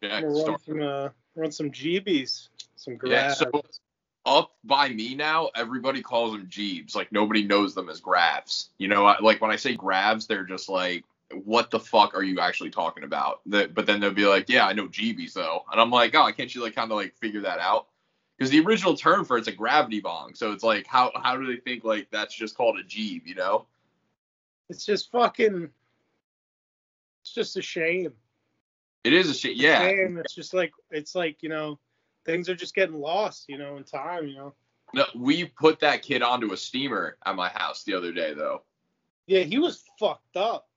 check. Run some GBs, some GRAVCast. Yeah, so up by me now, everybody calls them geebs. Like, nobody knows them as gravs. You know, like, when I say gravs, they're just like, what the fuck are you actually talking about? But then they'll be like, yeah, I know GBs, though. And I'm like, oh, can't you, like, kind of, like, figure that out? Because the original term for it's a gravity bong. So it's like, how do they think, like, that's just called a geeb, you know? It's just fucking... It's just a shame. It is a shame, yeah. It's like, you know, things are just getting lost, you know, in time, you know. No, we put that kid onto a steamer at my house the other day, though. Yeah, he was fucked up.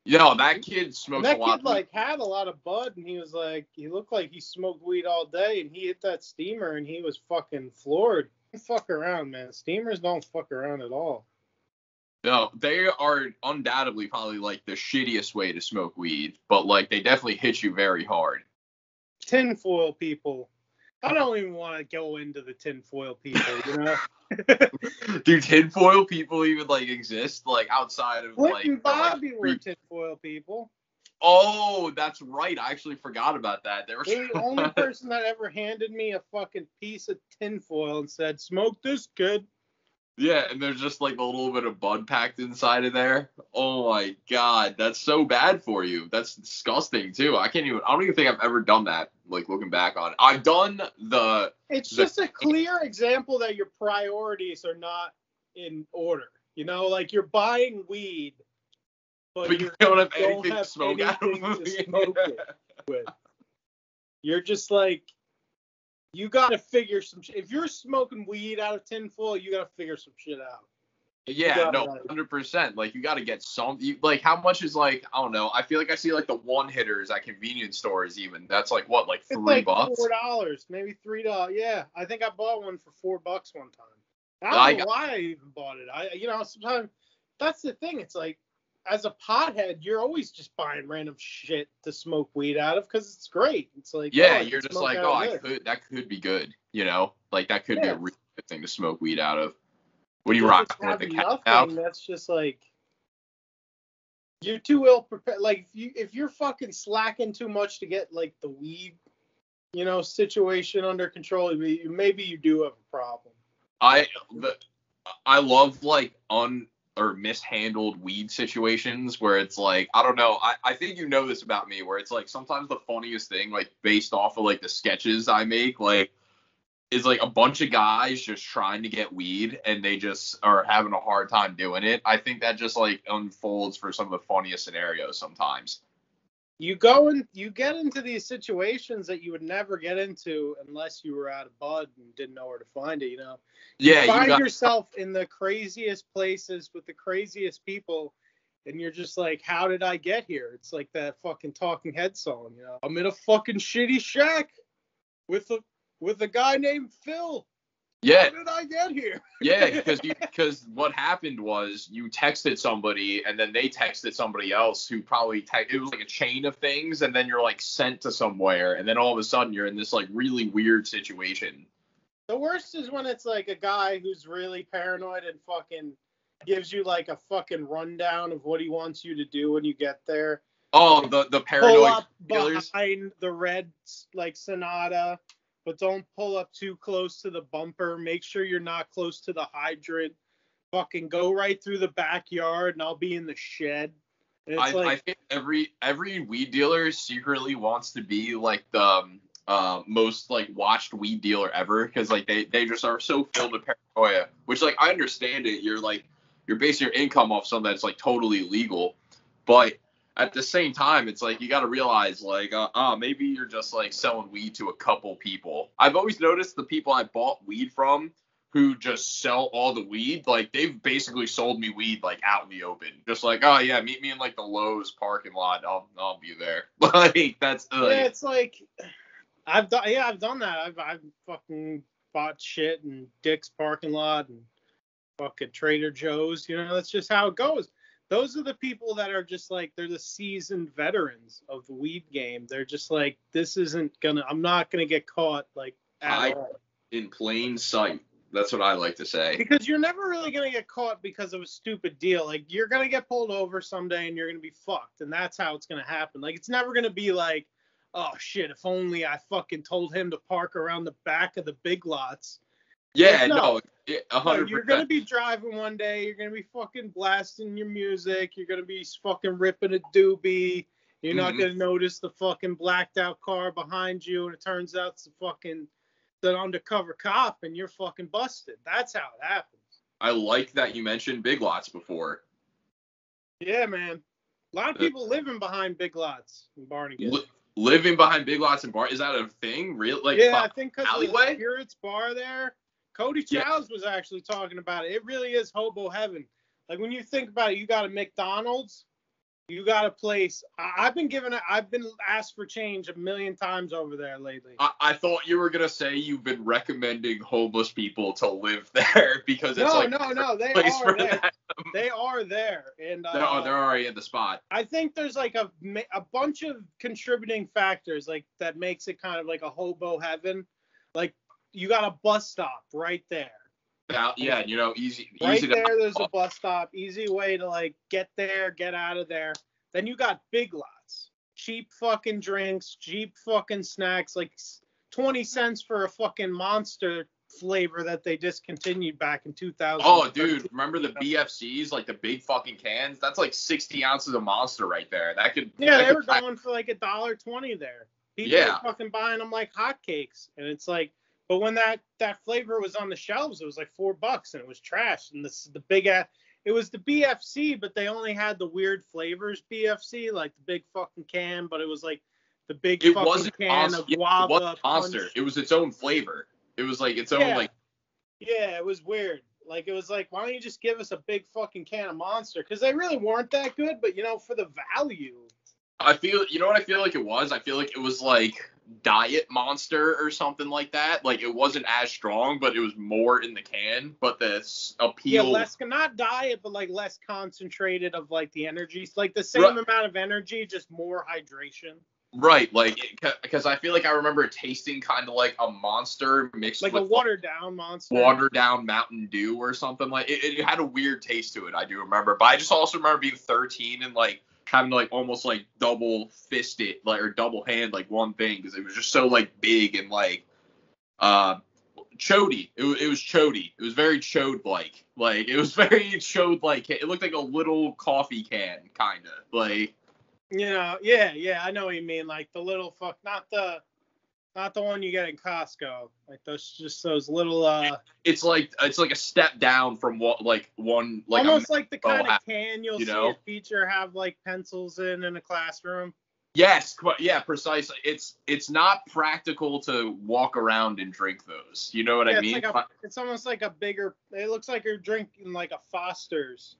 You know, that kid smokes a lot. That kid, like, had a lot of bud, and he was like, he looked like he smoked weed all day, and he hit that steamer, and he was fucking floored. Don't fuck around, man. Steamers don't fuck around at all. No, they are undoubtedly probably, like, the shittiest way to smoke weed, but, like, they definitely hit you very hard. Tinfoil people. I don't even want to go into the tinfoil people, you know? Do tinfoil people even, like, exist, like, outside of, Flip like... and Bobby were tinfoil people. Oh, that's right. I actually forgot about that. They're the only person that ever handed me a fucking piece of tinfoil and said, smoke this, kid. Yeah, and there's just, like, a little bit of bud packed inside of there. Oh, my God. That's so bad for you. That's disgusting, too. I don't even think I've ever done that, like, looking back on it. I've done the... It's just a clear example that your priorities are not in order. You know, like, you're buying weed, but you don't have anything to smoke out of it with. You're just, like... You gotta figure some shit. If you're smoking weed out of tinfoil, you gotta figure some shit out. Yeah, no, 100%. Like, you gotta get some. Like, how much is, like, I don't know. I feel like I see, like, the one hitters at convenience stores even. That's like what, like $3? $4, maybe $3. Yeah, I think I bought one for $4 one time. I don't know why I even bought it. You know, sometimes that's the thing. It's like, as a pothead, you're always just buying random shit to smoke weed out of because it's great. It's like, yeah, you're just like, that could be good, you know, like that could be a really good thing to smoke weed out of. What do you rock with the cat out? That's just like, you're too ill prepared. Like, if you're fucking slacking too much to get like the weed, you know, situation under control, maybe you do have a problem. I love like or mishandled weed situations where it's like, I don't know, I think you know this about me, where it's like sometimes the funniest thing, like based off of like the sketches I make, like is like a bunch of guys just trying to get weed and they just are having a hard time doing it. I think that just like unfolds for some of the funniest scenarios sometimes. You get into these situations that you would never get into unless you were out of bud and didn't know where to find it, you know? Yeah, you find yourself in the craziest places with the craziest people, and you're just like, how did I get here? It's like that fucking Talking Head song, you know? I'm in a fucking shitty shack with a guy named Phil. Yeah. How did I get here? Yeah, because what happened was you texted somebody and then they texted somebody else who probably it was like a chain of things, and then you're like sent to somewhere, and then all of a sudden you're in this like really weird situation. The worst is when it's like a guy who's really paranoid and fucking gives you like a fucking rundown of what he wants you to do when you get there. Oh, the paranoid pull up behind the red like Sonata. But don't pull up too close to the bumper. Make sure you're not close to the hydrant. Fucking go right through the backyard, and I'll be in the shed. I think every weed dealer secretly wants to be like the most like watched weed dealer ever, because like they just are so filled with paranoia. Which, like, I understand it. You're basing your income off something that's like totally illegal, but at the same time, it's like you got to realize, like, maybe you're just like selling weed to a couple people. I've always noticed the people I bought weed from who just sell all the weed, like they've basically sold me weed like out in the open. Just like, oh yeah, meet me in like the Lowe's parking lot. I'll be there. Like that's like, yeah, it's like I've done that. I've fucking bought shit in Dick's parking lot and fucking Trader Joe's. You know, that's just how it goes. Those are the people that are just like, they're the seasoned veterans of the weed game. They're just like, I'm not gonna get caught like at all. In plain sight. That's what I like to say. Because you're never really gonna get caught because of a stupid deal. Like, you're gonna get pulled over someday and you're gonna be fucked, and that's how it's gonna happen. Like, it's never gonna be like, oh shit, if only I fucking told him to park around the back of the Big Lots. Yeah, no, 100%. You're going to be driving one day. You're going to be fucking blasting your music. You're going to be fucking ripping a doobie. You're not going to notice the fucking blacked out car behind you. And it turns out it's the undercover cop and you're fucking busted. That's how it happens. I like that you mentioned Big Lots before. Yeah, man. A lot of people living behind Big Lots in Barnegat. Living behind Big Lots and Bar, is that a thing? Real? Like, yeah, I think because of the Spirits Bar there. Cody Chow's was actually talking about it. It really is hobo heaven. Like when you think about it, you got a McDonald's, you got a place. I've been asked for change a million times over there lately. I thought you were gonna say you've been recommending homeless people to live there because it's no, they are there. They are there, and they're already at the spot. I think there's like a bunch of contributing factors like that makes it kind of like a hobo heaven, like. You got a bus stop right there. Yeah, easy. Right easy there, there's a bus stop. Easy way to, like, get there, get out of there. Then you got Big Lots. Cheap fucking drinks, cheap fucking snacks, like 20 cents for a fucking Monster flavor that they discontinued back in 2000. Oh, dude, remember the BFCs, like the big fucking cans? That's like 60 ounces of Monster right there. They were going for like $1.20 there. People were fucking buying them like hotcakes. And it's like, but when that flavor was on the shelves, it was like $4 and it was trash. And it was the BFC, but they only had the weird flavors BFC, like the big fucking can, but it was like the big fucking can of guava. It wasn't Monster. It was its own flavor. It was like its own like. Yeah, it was weird. Like it was like, why don't you just give us a big fucking can of Monster? Because they really weren't that good, but for the value. I feel like it was? I feel like it was like Diet Monster or something like that. Like it wasn't as strong, but it was more in the can. But the appeal, not diet, but like less concentrated of like the energy, like the same amount of energy, just more hydration. Right, like because I feel like I remember it tasting kind of like a Monster mixed like with a watered down Monster, watered down Mountain Dew or something like. It had a weird taste to it. I do remember, but I just also remember being 13 and like. Having to like almost like double fist it like or double hand like one thing because it was just so like big and like chody. It was chody. It was very chode like it was very chode like. It looked like a little coffee can kind of like. Yeah, I know what you mean. Like the little not the one you get in Costco. Like those little. It's like a step down from what like one like almost like the kind of can you'll see a teacher have like pencils in a classroom. Yes, yeah, precisely. It's not practical to walk around and drink those. You know what I mean? It's almost like a bigger. It looks like you're drinking like a Foster's.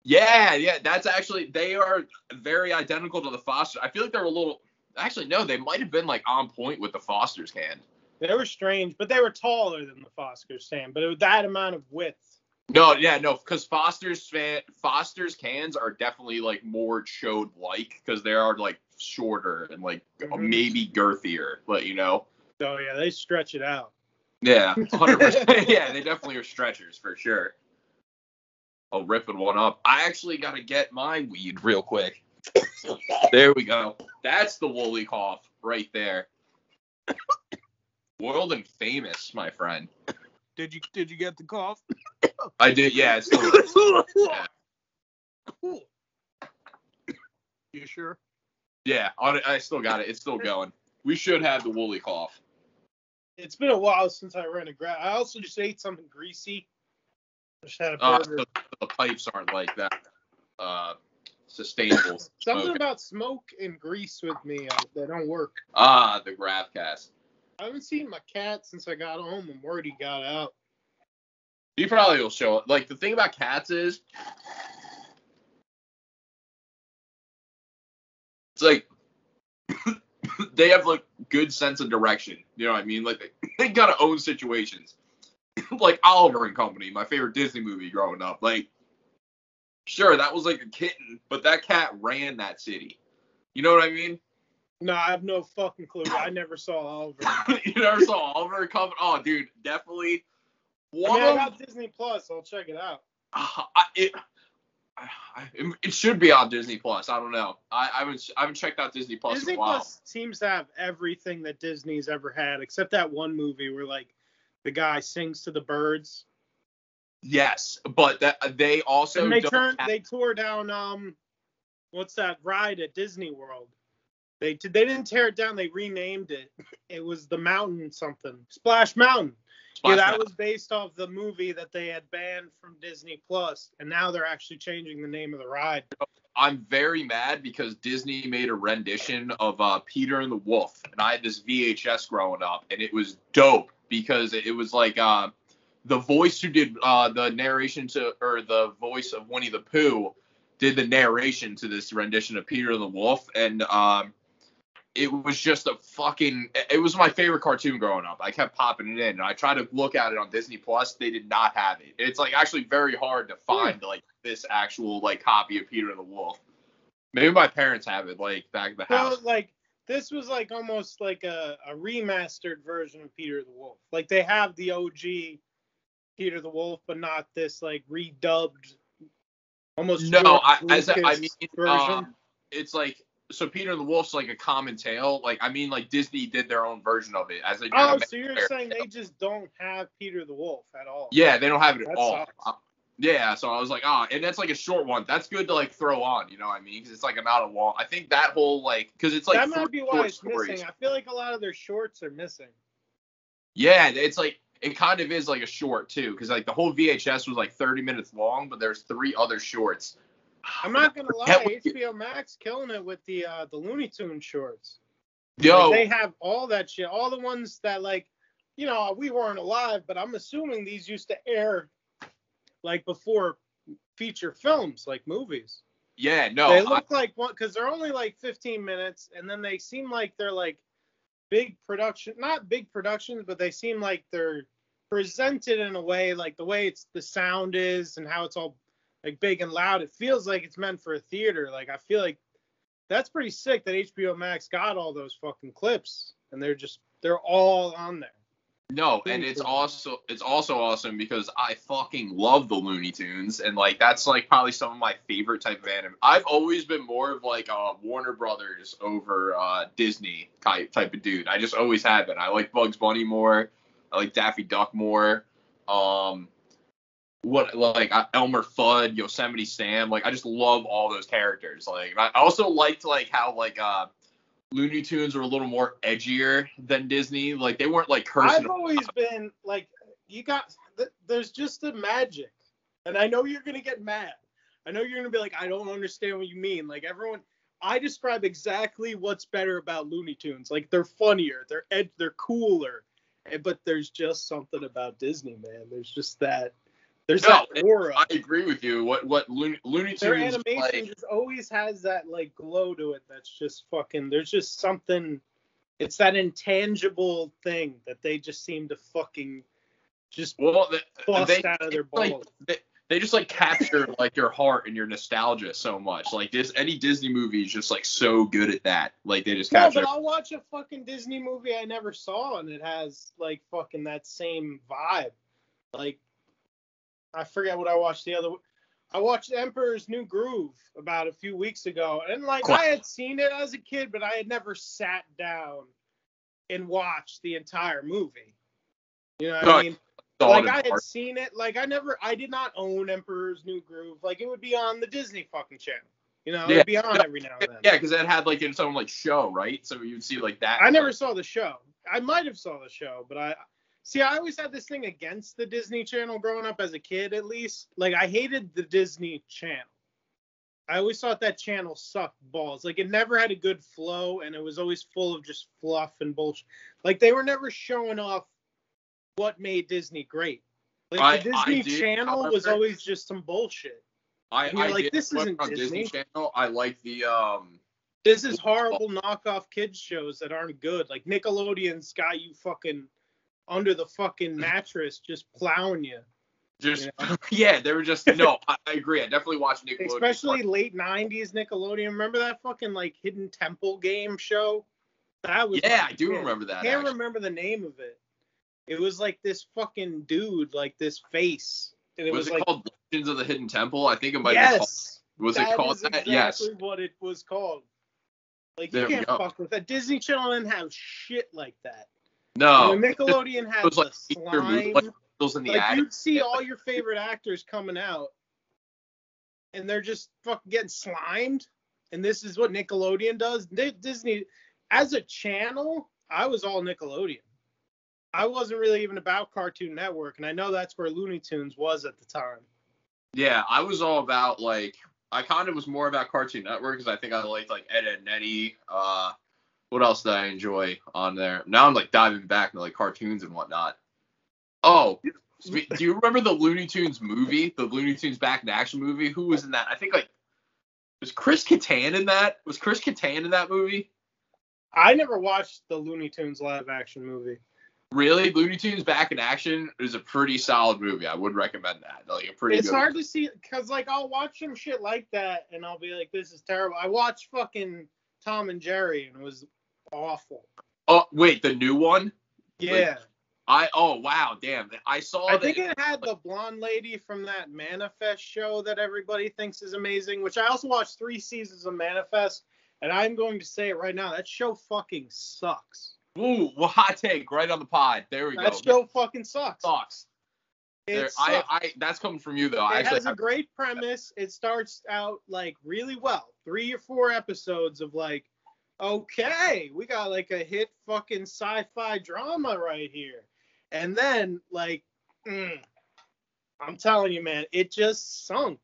Yeah, that's actually they are very identical to the Foster. I feel like they're a little. Actually, no, they might have been like on point with the Foster's can. They were strange, but they were taller than the Foster's can, but it was that amount of width. No, because Foster's cans are definitely like more chode like because they are like shorter and like maybe girthier, but Oh yeah, they stretch it out. Yeah, 100%. Yeah, they definitely are stretchers for sure. Oh, ripping one up. I actually got to get my weed real quick. There we go. That's the woolly cough right there. World and famous, my friend. Did you get the cough? I did. Yeah, it's still. Yeah. Cool. You sure? Yeah, I still got it. It's still going. We should have the woolly cough. It's been a while since I ran a grab. I also just ate something greasy. Just had a burger. The pipes aren't like that. Sustainable. Something about smoke and grease with me that don't work. The GRAVCast. I haven't seen my cat since I got home. I'm worried he got out. He probably will show up. Like the thing about cats is, it's like they have like good sense of direction. You know what I mean? Like they gotta own situations. Like Oliver and Company, my favorite Disney movie growing up. Like. Sure, that was like a kitten, but that cat ran that city. You know what I mean? No, I have no fucking clue. I never saw Oliver. You never saw Oliver coming? Oh, dude, definitely. I got Disney Plus. I'll check it out. It should be on Disney Plus. I don't know. I haven't checked out Disney Plus Disney in a while. Plus seems to have everything that Disney's ever had, except that one movie where like the guy sings to the birds. Yes, but that they also and they tore down what's that ride at Disney World? They didn't tear it down. They renamed it. It was the Mountain something. Splash Mountain. That was based off the movie that they had banned from Disney Plus, and now they're actually changing the name of the ride. I'm very mad because Disney made a rendition of Peter and the Wolf, and I had this VHS growing up, and it was dope because it was like the voice who did the narration or the voice of Winnie the Pooh did the narration to this rendition of Peter and the Wolf, and it was just it was my favorite cartoon growing up. I kept popping it in, and I tried to look at it on Disney Plus. They did not have it. It's like actually very hard to find like this actual like copy of Peter and the Wolf. Maybe my parents have it like back in the house. Well, like this was like almost like a remastered version of Peter the Wolf. Like they have the OG Peter the Wolf, but not this like redubbed almost. No, version. It's like. So Peter and the Wolf's like a common tale. Like, I mean, like Disney did their own version of it as a. Oh, so you're saying they just don't have Peter the Wolf at all? Yeah, they don't have it at all. Sucks. Yeah, so I was like, and that's like a short one. That's good to like throw on, you know what I mean? Because it's like not a long. I think that whole like, because it's like that might be why it's stories. Missing. I feel like a lot of their shorts are missing. Yeah, it's like it kind of is like a short too, because like the whole VHS was like 30 minutes long, but there's 3 other shorts. I'm not gonna lie, HBO Max killing it with the Looney Tunes shorts. Yo, like, they have all that shit, all the ones that like, you know, we weren't alive, but I'm assuming these used to air like before feature films, like movies. Yeah, no, they look like one because they're only like 15 minutes, and then they seem like they're like big production, not big productions, but they seem like they're presented in a way like the way the sound is and how it's all like big and loud. It feels like it's meant for a theater. Like I feel like that's pretty sick that HBO Max got all those fucking clips and they're all on there. No, and it's also awesome because I fucking love the Looney Tunes, and like that's like probably some of my favorite type of anime. I've always been more of like Warner Brothers over Disney type of dude. I just always have been. I like Bugs Bunny more. I like Daffy Duck more. Elmer Fudd, Yosemite Sam, like I just love all those characters. Like I also liked like how like Looney Tunes were a little more edgier than Disney. Like they weren't like cursing. I've always been like there's just the magic, and I know you're gonna get mad. I know you're gonna be like, I don't understand what you mean. Like everyone, I describe exactly what's better about Looney Tunes. Like they're funnier, they're cooler, but there's just something about Disney, man. There's just that. There's that aura. I agree with you. What Looney Tunes their animation just always has that like glow to it. That's just fucking. There's just something. It's that intangible thing that they just seem to fucking just bust out of their balls. Like, they just like capture like your heart and your nostalgia so much. Like any Disney movie is just like so good at that. Like they just capture. No, but I'll watch a fucking Disney movie I never saw and it has like fucking that same vibe. Like. I forget what I watched I watched Emperor's New Groove about a few weeks ago. And like I had seen it as a kid, but I had never sat down and watched the entire movie. You know what I mean? Like I had seen it. Like I did not own Emperor's New Groove. Like it would be on the Disney fucking channel. You know, it would be on every now and then. Yeah, because it had like its own like show, right? So you'd see like that. I never saw the show. I might have saw the show, but I always had this thing against the Disney Channel growing up as a kid, at least. Like, I hated the Disney Channel. I always thought that channel sucked balls. Like, it never had a good flow, and it was always full of just fluff and bullshit. Like, they were never showing off what made Disney great. Like, the Disney Channel was always just some bullshit. This isn't Disney Channel. I like the This is horrible knockoff kids shows that aren't good. Like, Nickelodeon's got you fucking under the fucking mattress, just plowing you. Yeah, they were just I agree. I definitely watched Nickelodeon. Especially late 90s Nickelodeon. Remember that fucking like Hidden Temple game show? That was I do remember that. I can't remember the name of it. It was like this fucking dude, like this face. And it was like called Legends of the Hidden Temple. I think it might be called. Was it called that? Exactly Yes. what it was called. Like, there you can't fuck with that. Disney Channel didn't have shit like that. No. Nickelodeon had the slime. Like you'd see all your favorite actors coming out, and they're just fucking getting slimed. And this is what Nickelodeon does. Disney, as a channel, I was all Nickelodeon. I wasn't really even about Cartoon Network, and I know that's where Looney Tunes was at the time. Yeah, I was all about, like, I kind of was more about Cartoon Network because I think I liked, like, Ed, Edd n Eddy. What else did I enjoy on there? Now I'm, like, diving back into, like, cartoons and whatnot. Oh, do you remember the Looney Tunes movie? The Looney Tunes Back in Action movie? Who was in that? I think, like, was Chris Kattan in that? Was Chris Kattan in that movie? I never watched the Looney Tunes live action movie. Really? Looney Tunes Back in Action is a pretty solid movie. I would recommend that. Like, it's hard to see, because, like, I'll watch some shit like that, and I'll be like, this is terrible. I watched fucking Tom and Jerry, and it was awful. Oh, wait, the new one? Yeah. Oh, wow, damn. I think it had the blonde lady from that Manifest show that everybody thinks is amazing, which I also watched 3 seasons of Manifest, and I'm going to say it right now, that show fucking sucks. Ooh, well, hot take right on the pod. There we go. That show fucking sucks. That's coming from you, though. It has a great premise. It starts out, like, really well. 3 or 4 episodes of, like, okay, we got, like, a hit fucking sci-fi drama right here. And then, like, I'm telling you, man, it just sunk.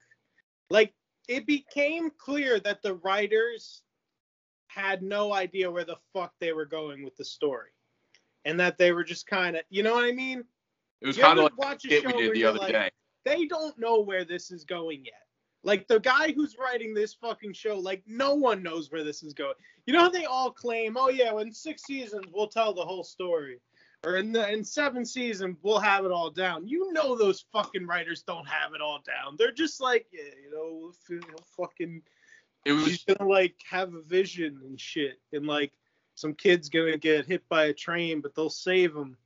Like, it became clear that the writers had no idea where the fuck they were going with the story, and that they were just kind of, you know what I mean? It was kind of like we did the other day. They don't know where this is going yet. Like, the guy who's writing this fucking show, like, no one knows where this is going. You know how they all claim, oh yeah, in 6 seasons we'll tell the whole story, or in 7 seasons we'll have it all down. You know those fucking writers don't have it all down. They're just like, yeah, you know, fucking. He's gonna, like, have a vision and shit, and, like, some kid's gonna get hit by a train, but they'll save him,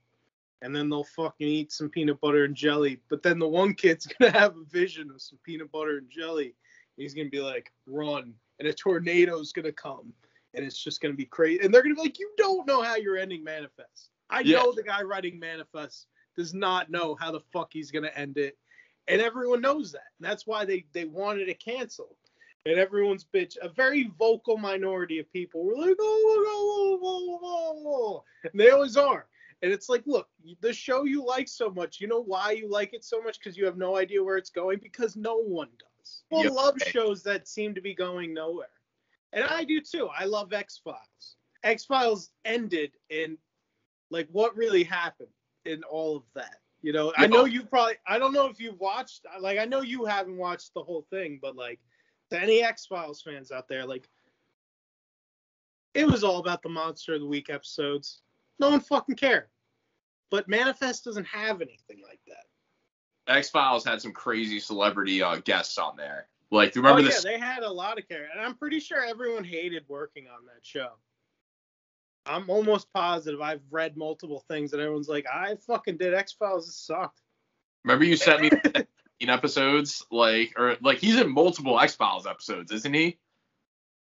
and then they'll fucking eat some peanut butter and jelly. But then the one kid's gonna have a vision of some peanut butter and jelly, and he's gonna be like, run, and a tornado's gonna come, and it's just gonna be crazy. And they're gonna be like, you don't know how you're ending Manifest. I know the guy writing Manifest does not know how the fuck he's gonna end it, and everyone knows that. And that's why they wanted it canceled. And everyone's bitch, a very vocal minority of people were like, oh. And they always are. And it's like, look, the show you like so much, you know why you like it so much? Because you have no idea where it's going? Because no one does. People love shows that seem to be going nowhere. And I do too. I love X-Files. X-Files ended in, like, what really happened in all of that? You know, I know you probably, I don't know if you've watched, like, I know you haven't watched the whole thing, but, like, to any X-Files fans out there, like, it was all about the Monster of the Week episodes. No one fucking cared. But Manifest doesn't have anything like that. X-Files had some crazy celebrity guests on there. Like, do you remember this? Yeah, they had a lot of characters. And I'm pretty sure everyone hated working on that show. I'm almost positive. I've read multiple things and everyone's like, I fucking did X-Files. It sucked. Remember you sent me episodes, like he's in multiple X-Files episodes, isn't he?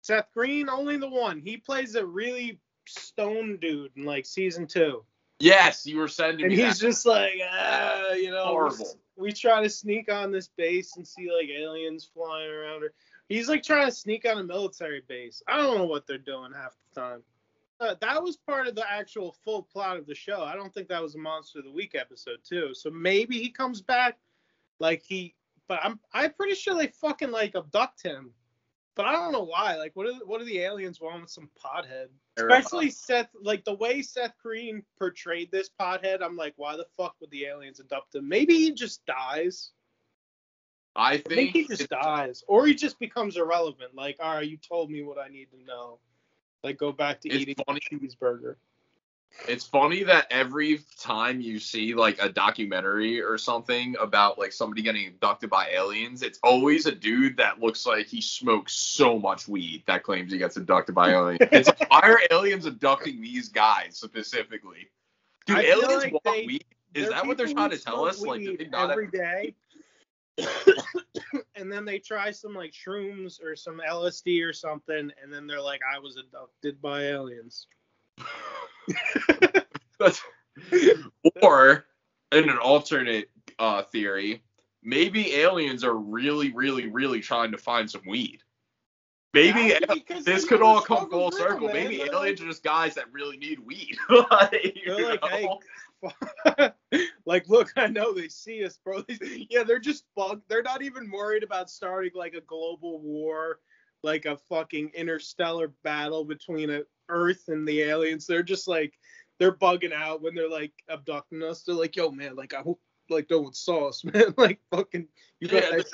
Seth Green, only the one. He plays a really stone dude in, like, season 2. Yes, you were sending me and he's just like, you know, horrible. We try to sneak on this base and see, like, aliens flying around her. He's, like, trying to sneak on a military base. I don't know what they're doing half the time. That was part of the actual full plot of the show. I don't think that was a Monster of the Week episode too. So maybe he comes back. Like, but I'm pretty sure they fucking, like, abduct him. But I don't know why. Like, what do the aliens want with some pothead? Especially Seth, like, the way Seth Green portrayed this pothead, I'm like, why the fuck would the aliens abduct him? Maybe he just dies. I think he just dies. Or he just becomes irrelevant. Like, all right, you told me what I need to know. Like, go back to eating a cheeseburger. It's funny that every time you see, like, a documentary or something about, like, somebody getting abducted by aliens, it's always a dude that looks like he smokes so much weed that claims he gets abducted by aliens. It's like, why are aliens abducting these guys specifically? Do aliens want weed? Is that what they're trying to tell us? Like, do they not every day? And then they try some like shrooms or some LSD or something, and then they're like, I was abducted by aliens. Or in an alternate theory, maybe aliens are really, really, really trying to find some weed. Maybe this could all come full circle. Maybe aliens are just guys that really need weed. They're like, hey, like, look, I know they see us, bro. Yeah, they're just bugged. They're not even worried about starting like a global war, like a fucking interstellar battle between Earth and the aliens. They're just like, they're bugging out when they're like abducting us. They're like, yo, man, like, I hope like no one saw us, man. Like, fucking, you got that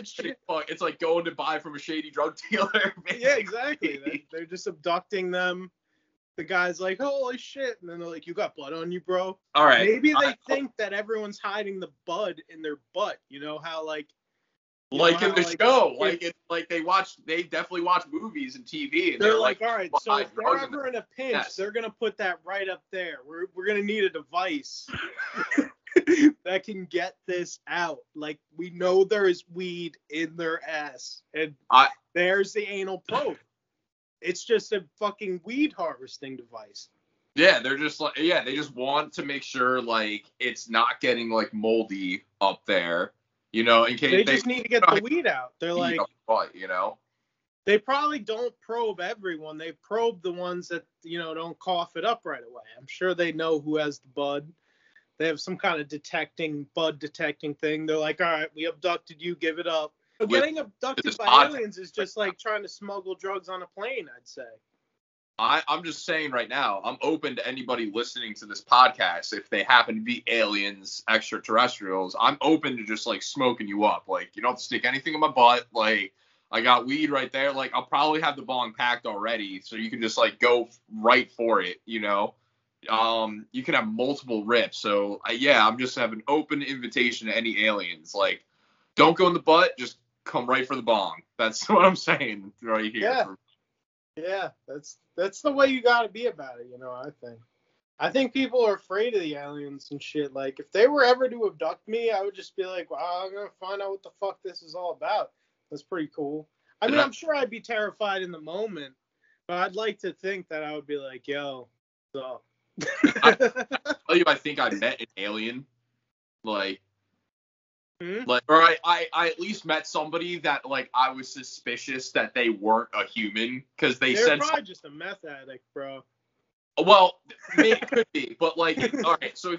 shit. It's like going to buy from a shady drug dealer. Yeah, exactly. They're just abducting them. The guy's like, holy shit. And then they're like, you got blood on you, bro. All right. Maybe they think that everyone's hiding the bud in their butt. You know how, like. In the show. They definitely watch movies and TV. And they're like, all right, so if they're ever in a pinch, they're going to put that right up there. We're going to need a device that can get this out. Like, we know there is weed in their ass. And there's the anal probe. It's just a fucking weed harvesting device. Yeah, they're just like, they just want to make sure, like, it's not getting, like, moldy up there, you know, in case they just need to get the weed out. They're like, you know, they probably don't probe everyone. They probe the ones that, you know, don't cough it up right away. I'm sure they know who has the bud. They have some kind of bud detecting thing. They're like, all right, we abducted you, give it up. But getting abducted by aliens is just like trying to smuggle drugs on a plane, I'd say. I'm just saying right now, I'm open to anybody listening to this podcast. If they happen to be aliens, extraterrestrials, I'm open to just like smoking you up. Like, you don't have to stick anything in my butt. Like, I got weed right there. Like, I'll probably have the bong packed already, so you can just like go right for it, you know? You can have multiple rips. So, I'm just having an open invitation to any aliens. Like, don't go in the butt, just come right for the bong. That's what I'm saying right here. Yeah, that's the way you gotta be about it, you know, I think people are afraid of the aliens and shit. Like, if they were ever to abduct me, I would just be like, wow, I'm gonna find out what the fuck this is all about. That's pretty cool. I mean, I'm sure I'd be terrified in the moment, but I'd like to think that I would be like, yo, what's up? I think I met an alien. Like, or I at least met somebody that, like, I was suspicious that they weren't a human, because they're said probably just a meth addict, bro. Well, it could be, but like, all right, so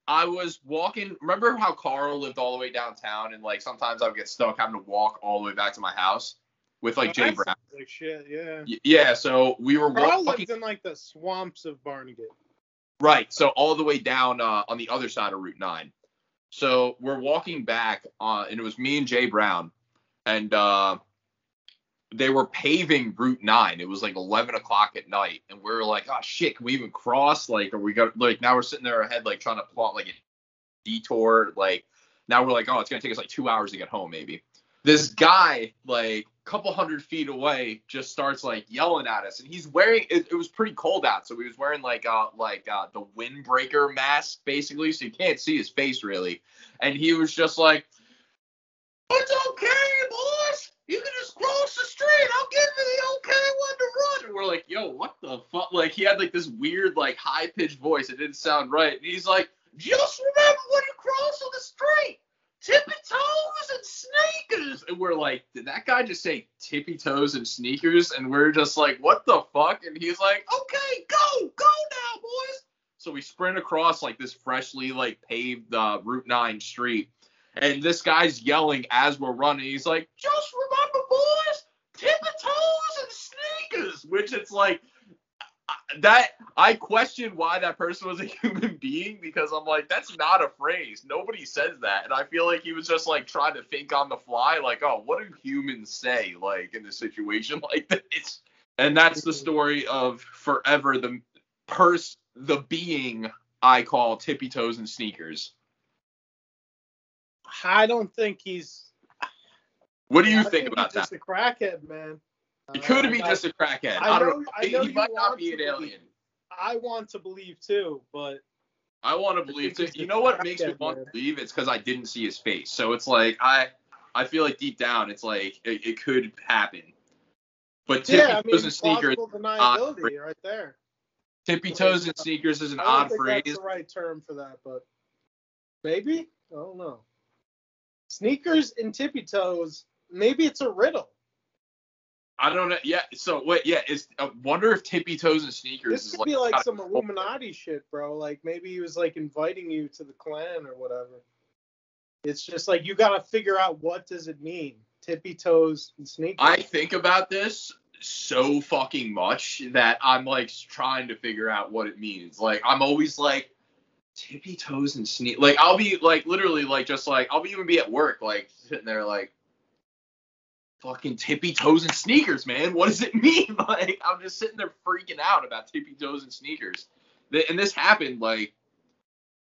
I was walking. Remember how Carl lived all the way downtown, and like sometimes I would get stuck having to walk all the way back to my house with like Jay Brown. Like shit, yeah. Yeah, so we were Carl lived in like the swamps of Barnegat. Right, so all the way down on the other side of Route 9. So we're walking back, and it was me and Jay Brown, and they were paving Route 9. It was like 11 o'clock at night, and we were like, oh shit, can we even cross? Like, are we got, like, now we're sitting there ahead, like trying to plot like a detour. Like, now we're like, oh, it's gonna take us like 2 hours to get home, maybe. This guy, like a couple 100 feet away, just starts like yelling at us, and he's wearing it was pretty cold out, so he was wearing like the windbreaker mask basically, so you can't see his face really, and he was just like, it's okay, boys, you can just cross the street, I'll give you the okay one to run. And we're like, yo, what the fuck? Like, he had like this weird like high pitched voice, it didn't sound right, and he's like, just remember when you cross on the street, Tippy Toes and Sneakers. And we're like, did that guy just say Tippy Toes and Sneakers? And we're just like, what the fuck? And he's like, okay, go now, boys. So we sprint across like this freshly like paved Route 9 street. And this guy's yelling as we're running. He's like, just remember, boys, Tippy Toes and Sneakers. Which it's like, that I question why that person was a human being, because I'm like, that's not a phrase. Nobody says that. And I feel like he was just like trying to think on the fly, like, oh, what do humans say like in a situation like this? And that's the story of forever the being I call Tippy Toes and Sneakers. I don't think he's. What do you think about that? Just a crackhead, man. He could be just a crackhead. I don't know. He might not be an alien. I want to believe too, but I want to believe it. You know what makes me want to believe? It's because I didn't see his face. So it's like I feel like deep down it's like it could happen. But Tippy Toes and Sneakers, deniability right there. Tippy Toes and Sneakers is an odd phrase. I don't think that's the right term for that, but maybe? I don't know. Sneakers and Tippy Toes, maybe it's a riddle. I don't know. Yeah. So wait. Yeah. I wonder if Tippy Toes and Sneakers this could be like some Illuminati shit, bro. Like maybe he was like inviting you to the clan or whatever. It's just like you gotta figure out what does it mean, Tippy Toes and Sneakers. I think about this so fucking much that I'm like trying to figure out what it means. Like I'm always like Tippy Toes and Sneakers. Like I'll be like literally like just like I'll even be at work like sitting there like. Fucking Tippy Toes and Sneakers, man. What does it mean? Like, I'm just sitting there freaking out about Tippy Toes and Sneakers. And this happened, like,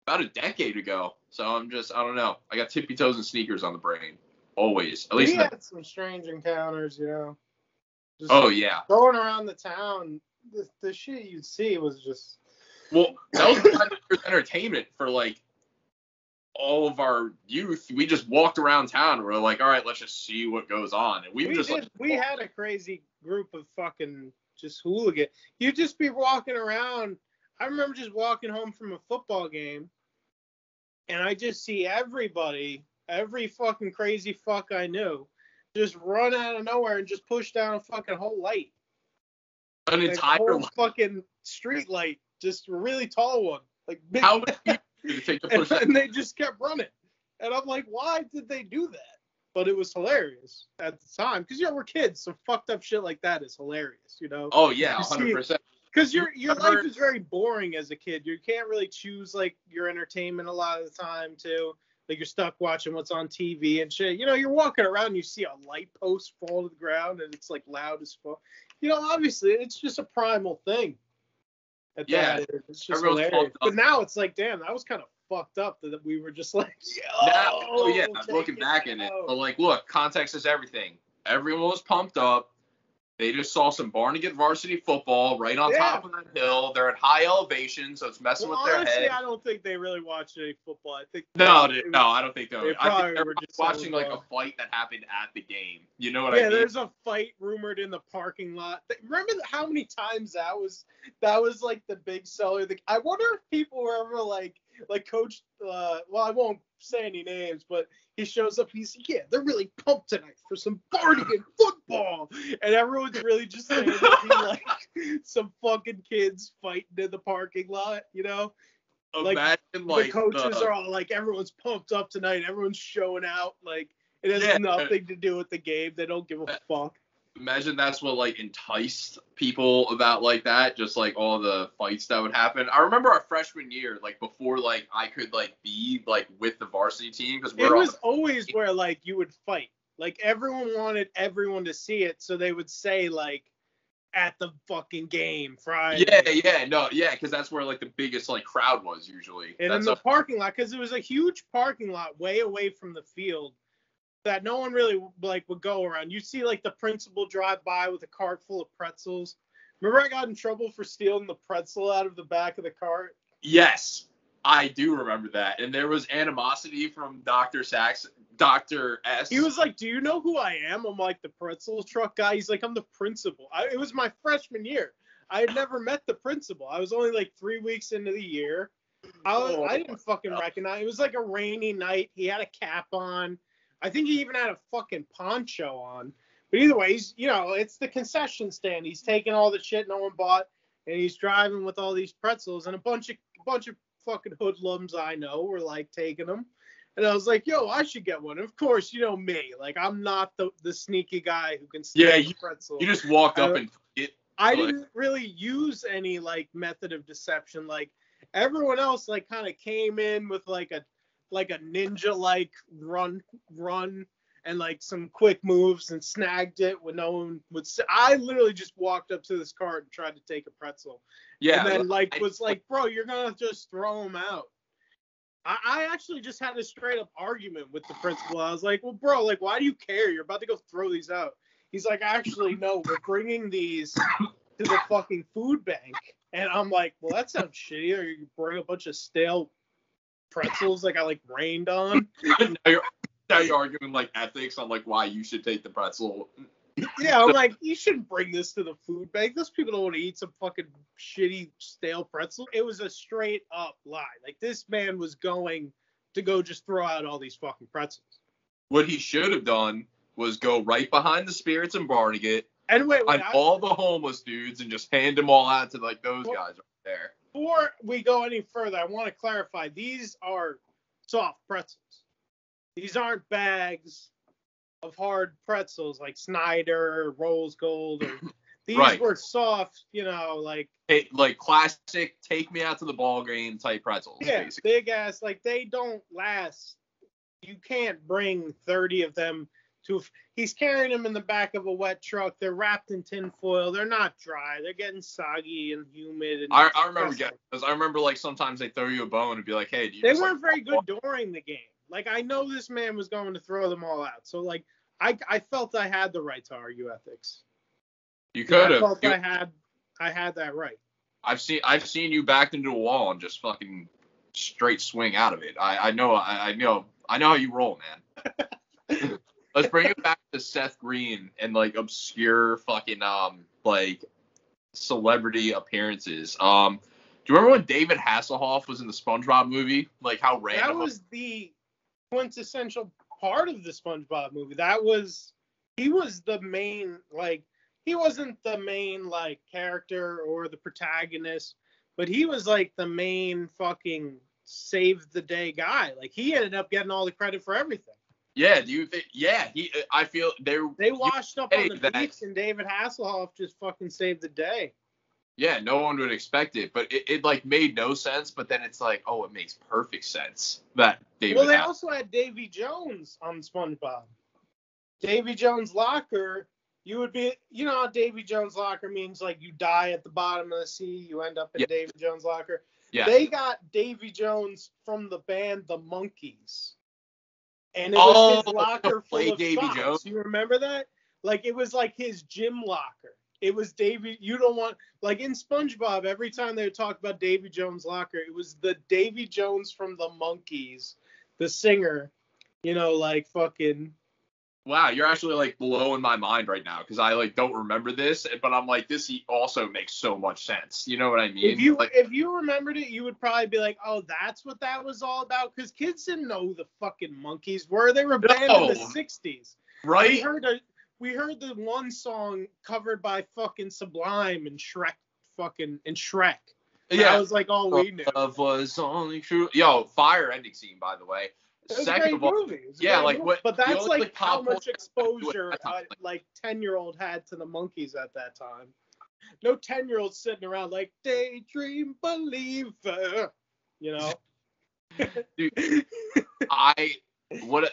about a decade ago. So I don't know. I got Tippy Toes and Sneakers on the brain. Always. At least. We had some strange encounters, you know. Just yeah. Going around the town, the shit you'd see was just. Well, that was kind of entertainment for, like, all of our youth. We just walked around town. We're like, all right, let's just see what goes on. And we had a crazy group of fucking just hooligan. You'd just be walking around. I remember just walking home from a football game, and I just see everybody, every fucking crazy fuck I knew, just run out of nowhere and just push down a fucking whole light. An entire whole fucking street light, just a really tall one. Like big. How many people did it take to push and they just kept running. And I'm like, why did they do that? But it was hilarious at the time. Because, we're kids, so fucked up shit like that is hilarious, you know? Oh, yeah, 100%. Because your life is very boring as a kid. You can't really choose, like, your entertainment a lot of the time, too. Like, you're stuck watching what's on TV and shit. You know, you're walking around and you see a light post fall to the ground and it's, like, loud as fuck. You know, obviously, it's just a primal thing. Yeah, it's just hilarious. But now it's like, damn, that was kind of fucked up that we were just like, looking back in it. But like, look, context is everything. Everyone was pumped up. They just saw some Barnegat varsity football right on top of that hill. They're at high elevation, so it's messing with their head. Honestly, I don't think they really watched any football. I think I don't think so. I think they were just watching like a fight that happened at the game. You know what I mean? Yeah, there's a fight rumored in the parking lot. Remember how many times that was like the big seller? I wonder if people were ever like Coach. Well, I won't say any names, but he shows up. He's they're really pumped tonight for some Barnegat football, and everyone's really just saying like some fucking kids fighting in the parking lot, you know. Imagine the coaches are all like, everyone's pumped up tonight. Everyone's showing out. Like it has nothing to do with the game. They don't give a fuck. Imagine that's what like enticed people about like that, just like all the fights that would happen. I remember our freshman year, like before like I could like be like with the varsity team, because it was always where like you would fight. Like everyone wanted everyone to see it, so they would say like at the fucking game Friday. Because that's where like the biggest like crowd was usually. And in the parking lot, because it was a huge parking lot way away from the field that no one really like would go around. You see like the principal drive by with a cart full of pretzels. Remember I got in trouble for stealing the pretzel out of the back of the cart? Yes, I do remember that. And there was animosity from Dr. S. He was like, do you know who I am? I'm like, the pretzel truck guy. He's like, I'm the principal. It was my freshman year. I had never met the principal. I was only like 3 weeks into the year. I didn't fucking recognize. It was like a rainy night. He had a cap on. I think he even had a fucking poncho on. But either way, it's the concession stand. He's taking all the shit no one bought, and he's driving with all these pretzels, and a bunch of fucking hoodlums I know were like taking them. And I was like, yo, I should get one. And of course, you know me. Like, I'm not the sneaky guy who can steal pretzel. You just walked up and I didn't really use any like method of deception. Like everyone else like kind of came in with like a ninja like run and like some quick moves and snagged it when no one would say. I literally just walked up to this cart and tried to take a pretzel. Yeah. And then was like, bro, you're gonna just throw them out. I actually just had a straight up argument with the principal. I was like, well, bro, like, why do you care? You're about to go throw these out. He's like, actually, no, we're bringing these to the fucking food bank. And I'm like, well, that sounds shitty. Or you bring a bunch of stale pretzels that got like rained on. now you're arguing like ethics on like why you should take the pretzel. Yeah, I'm like, you shouldn't bring this to the food bank. Those people don't want to eat some fucking shitty stale pretzel. It was a straight up lie. Like, this man was going to go just throw out all these fucking pretzels. What he should have done was go right behind the Spirits and Barnegat and wait, all the homeless dudes and just hand them all out to like those guys right there. Before we go any further, I want to clarify, these are soft pretzels. These aren't bags of hard pretzels like Snyder, Rolls Gold, or these were soft, like classic take me out to the ball game type pretzels. Yeah, basically. Big ass, like they don't last. You can't bring 30 of them to. He's carrying them in the back of a wet truck. They're wrapped in tin foil. They're not dry. They're getting soggy and humid. And I remember getting those. I remember like sometimes they throw you a bone and be like, hey, they weren't very good during the game. Like, I know this man was going to throw them all out. So, like, I felt I had the right to argue ethics. You could have. I felt I had that right. I've seen you backed into a wall and just fucking straight swing out of it. I know how you roll, man. Let's bring it back to Seth Green and like obscure fucking like celebrity appearances. Do you remember when David Hasselhoff was in the SpongeBob movie? Like how random. That was the quintessential part of the SpongeBob movie. He was the main, like, he wasn't the main like character or the protagonist, but he was like the main fucking save the day guy. Like, he ended up getting all the credit for everything. Yeah, do you think? Yeah, I feel they washed up on the beach and David Hasselhoff just fucking saved the day. Yeah, no one would expect it, but it like made no sense. But then it's like, oh, it makes perfect sense that David. Well, they also had Davy Jones on SpongeBob. Davy Jones' locker. You would be, how Davy Jones' locker means like you die at the bottom of the sea, you end up in Davy Jones' locker. Yeah. They got Davy Jones from the band The Monkees. And it was his locker full of Davy socks. Jones. You remember that? Like, it was like his gym locker. It was Davy. You don't want, like, in SpongeBob, every time they would talk about Davy Jones' locker, it was the Davy Jones from The Monkees, the singer, like fucking. Wow, you're actually like blowing my mind right now because I like don't remember this, but I'm like, this also makes so much sense. You know what I mean? If you remembered it, you would probably be like, oh, that's what that was all about, because kids didn't know who the fucking Monkees were. They were banned in the 60s. Right? We heard the one song covered by fucking Sublime and Shrek. Yeah, I was like, all we knew. Love was only true. Yo, fire ending scene, by the way. Second of all, what? But that's like how much exposure like 10-year-old had to the Monkees at that time. No 10-year-old sitting around like daydream believer, Dude,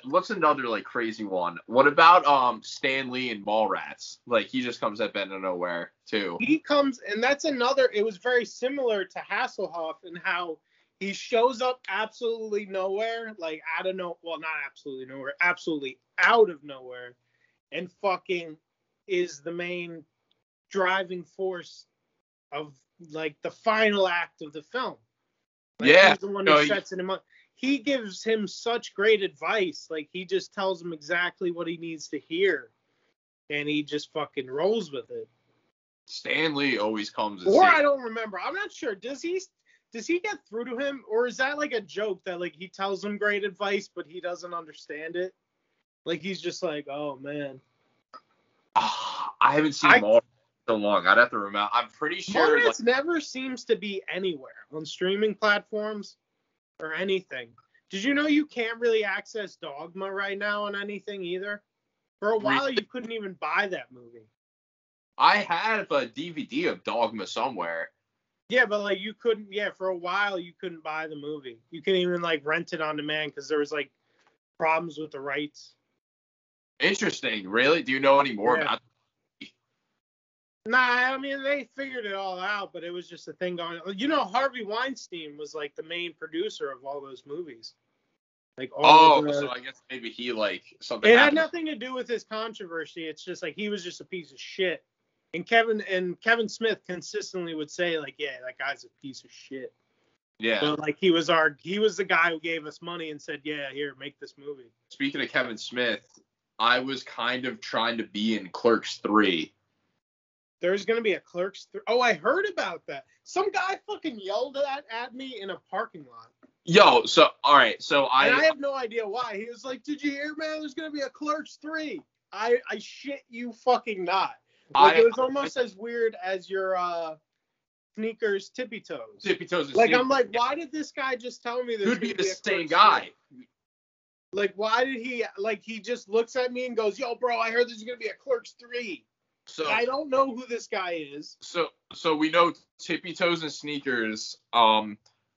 what's another like crazy one? What about Stan Lee and Mallrats? Like, he just comes up out of nowhere too. He comes, and that's another. It was very similar to Hasselhoff in how he shows up absolutely nowhere, like out of not absolutely nowhere, absolutely out of nowhere, and fucking is the main driving force of like the final act of the film. Like, he's the one who sets him up. He gives him such great advice. Like, he just tells him exactly what he needs to hear, and he just fucking rolls with it. Stan Lee always comes. I don't remember. I'm not sure. Does he get through to him, or is that like a joke that like he tells him great advice but he doesn't understand it? Like, he's just like, oh man. I haven't seen Mallrats so long. I'd have to remember. I'm pretty sure Mallrats never seems to be anywhere on streaming platforms or anything. Did you know you can't really access Dogma right now on anything either? For a while, you couldn't even buy that movie. I have a DVD of Dogma somewhere. Yeah, but like you couldn't. Yeah, for a while you couldn't buy the movie. You couldn't even like rent it on demand because there was like problems with the rights. Interesting. Really? Do you know any more about it? Nah, I mean they figured it all out, but it was just a thing going on. Harvey Weinstein was like the main producer of all those movies. Like so I guess maybe he like something. It had nothing to do with his controversy. It's just like he was just a piece of shit And Kevin Smith consistently would say, like, yeah, that guy's a piece of shit. Yeah. But like he was the guy who gave us money and said, yeah, here, make this movie. Speaking of Kevin Smith, I was kind of trying to be in Clerks 3. There's going to be a Clerks 3. Oh, I heard about that. Some guy fucking yelled at me in a parking lot. Yo, so, all right, so And I have no idea why. He was like, did you hear, man? There's going to be a Clerks 3. I shit you fucking not. Like, it was almost as weird as your Sneakers Tippy Toes. Tippy Toes and Like, Sneakers. I'm like, why did this guy just tell me this? Could be the same guy. Like, why did he just looks at me and goes, yo, bro, I heard there's going to be a Clerks 3. So I don't know who this guy is. So we know Tippy Toes and Sneakers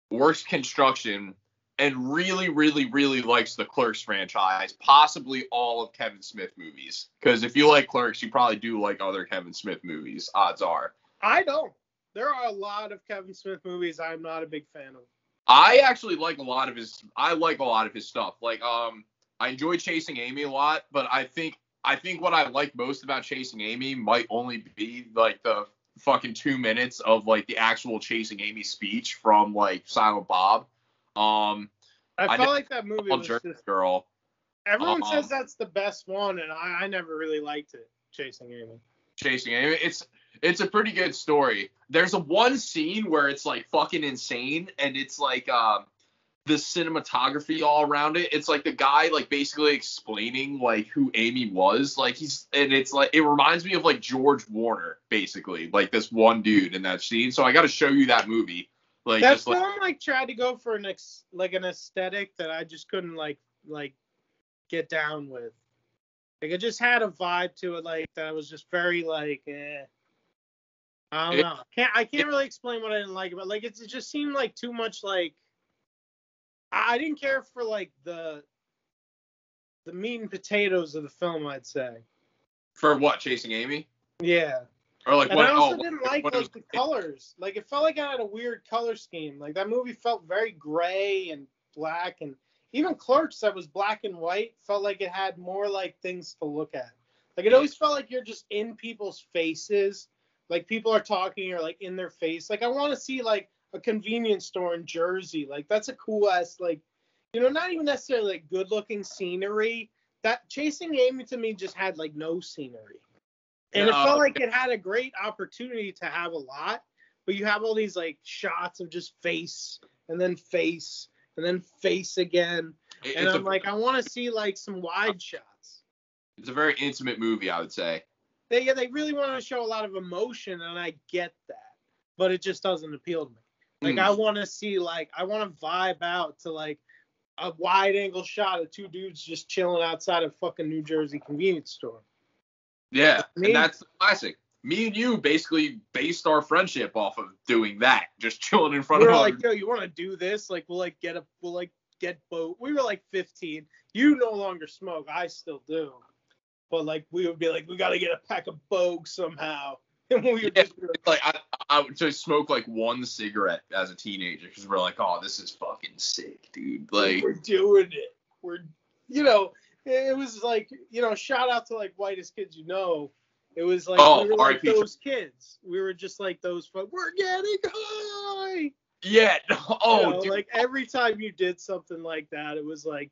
works construction and really, really, really likes the Clerks franchise, possibly all of Kevin Smith movies. Because if you like Clerks, you probably do like other Kevin Smith movies, odds are. I don't. There are a lot of Kevin Smith movies I'm not a big fan of. I actually like a lot of his stuff. Like, I enjoy Chasing Amy a lot, but I think what I like most about Chasing Amy might only be like the fucking 2 minutes of like the actual Chasing Amy speech from like Silent Bob. I felt like that movie was Jerk just, Girl. Everyone says that's the best one, and I never really liked it. Chasing Amy. Chasing Amy. It's a pretty good story. There's a one scene where it's like fucking insane, and it's like the cinematography all around it. It's like the guy like basically explaining like who Amy was. Like it's like it reminds me of like George Warner, basically, like this one dude in that scene. So I got to show you that movie. Like that just film like tried to go for an aesthetic that I just couldn't like get down with. Like it just had a vibe to it like that was just very like I don't know. I can't really explain what I didn't like about. Like it just seemed like too much like. I didn't care for like the meat and potatoes of the film, I'd say. For what, Chasing Amy? Yeah. Or like and what? I also didn't like the colors. Like it felt like it had a weird color scheme. Like that movie felt very gray and black, and even Clerks that was black and white felt like it had more like things to look at. Like it always felt like you're just in people's faces. Like people are talking or like in their face. Like I want to see like a convenience store in Jersey. Like that's a cool ass, like, you know, not even necessarily like good looking scenery. That Chasing Amy to me just had like no scenery. And it felt like it had a great opportunity to have a lot, but you have all these like shots of just face and then face and then face again. And I'm like, I want to see like some wide shots. It's a very intimate movie, I would say. They really want to show a lot of emotion, and I get that, but it just doesn't appeal to me. Like, I want to see, like, I want to vibe out to, like, a wide-angle shot of two dudes just chilling outside a fucking New Jersey convenience store. Yeah, and that's the classic. Me and you basically based our friendship off of doing that, just chilling in front of. We were like, yo, you want to do this? Like, we'll get boat. We were like 15. You no longer smoke. I still do. But, like, we would be like, we got to get a pack of Bogue somehow. And we would just like, I would just smoke, like, one cigarette as a teenager because we're like, oh, this is fucking sick, dude. Like, we're doing it. We're, you know, it was like, you know, shout out to, like, Whitest Kids You Know. It was like, we were like those kids. We were just like those, we're getting high. Yeah. Oh, you know, dude. Like, every time you did something like that, it was, like,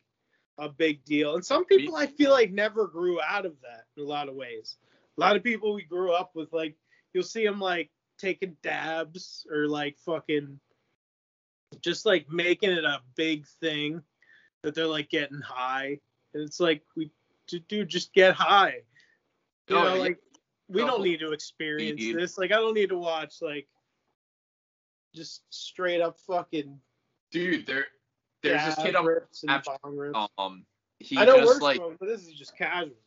a big deal. And some people, I feel like, never grew out of that in a lot of ways. A lot of people we grew up with, like, you'll see them, like, taking dabs or, like, fucking just, like, making it a big thing that they're, like, getting high. And it's like, dude, just get high. You know, like, we don't need to experience this. Like, I don't need to watch, like, just straight up fucking. Dude, there's this kid on Snapchat. He I know just, we're like, smoking, but this is just casual.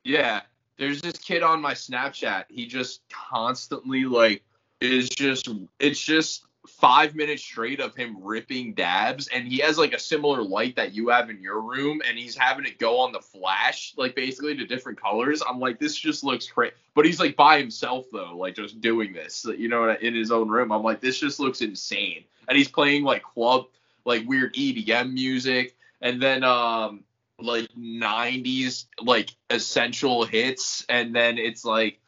Yeah. There's this kid on my Snapchat. He just constantly, like, it's just 5 minutes straight of him ripping dabs, and he has, like, a similar light that you have in your room, and he's having it go on the flash, like, basically to different colors. I'm like, this just looks crazy. But he's, like, by himself, though, like, just doing this, you know, in his own room. I'm like, this just looks insane. And he's playing, like, like, weird EDM music, and then, like 90s like essential hits, and then it's like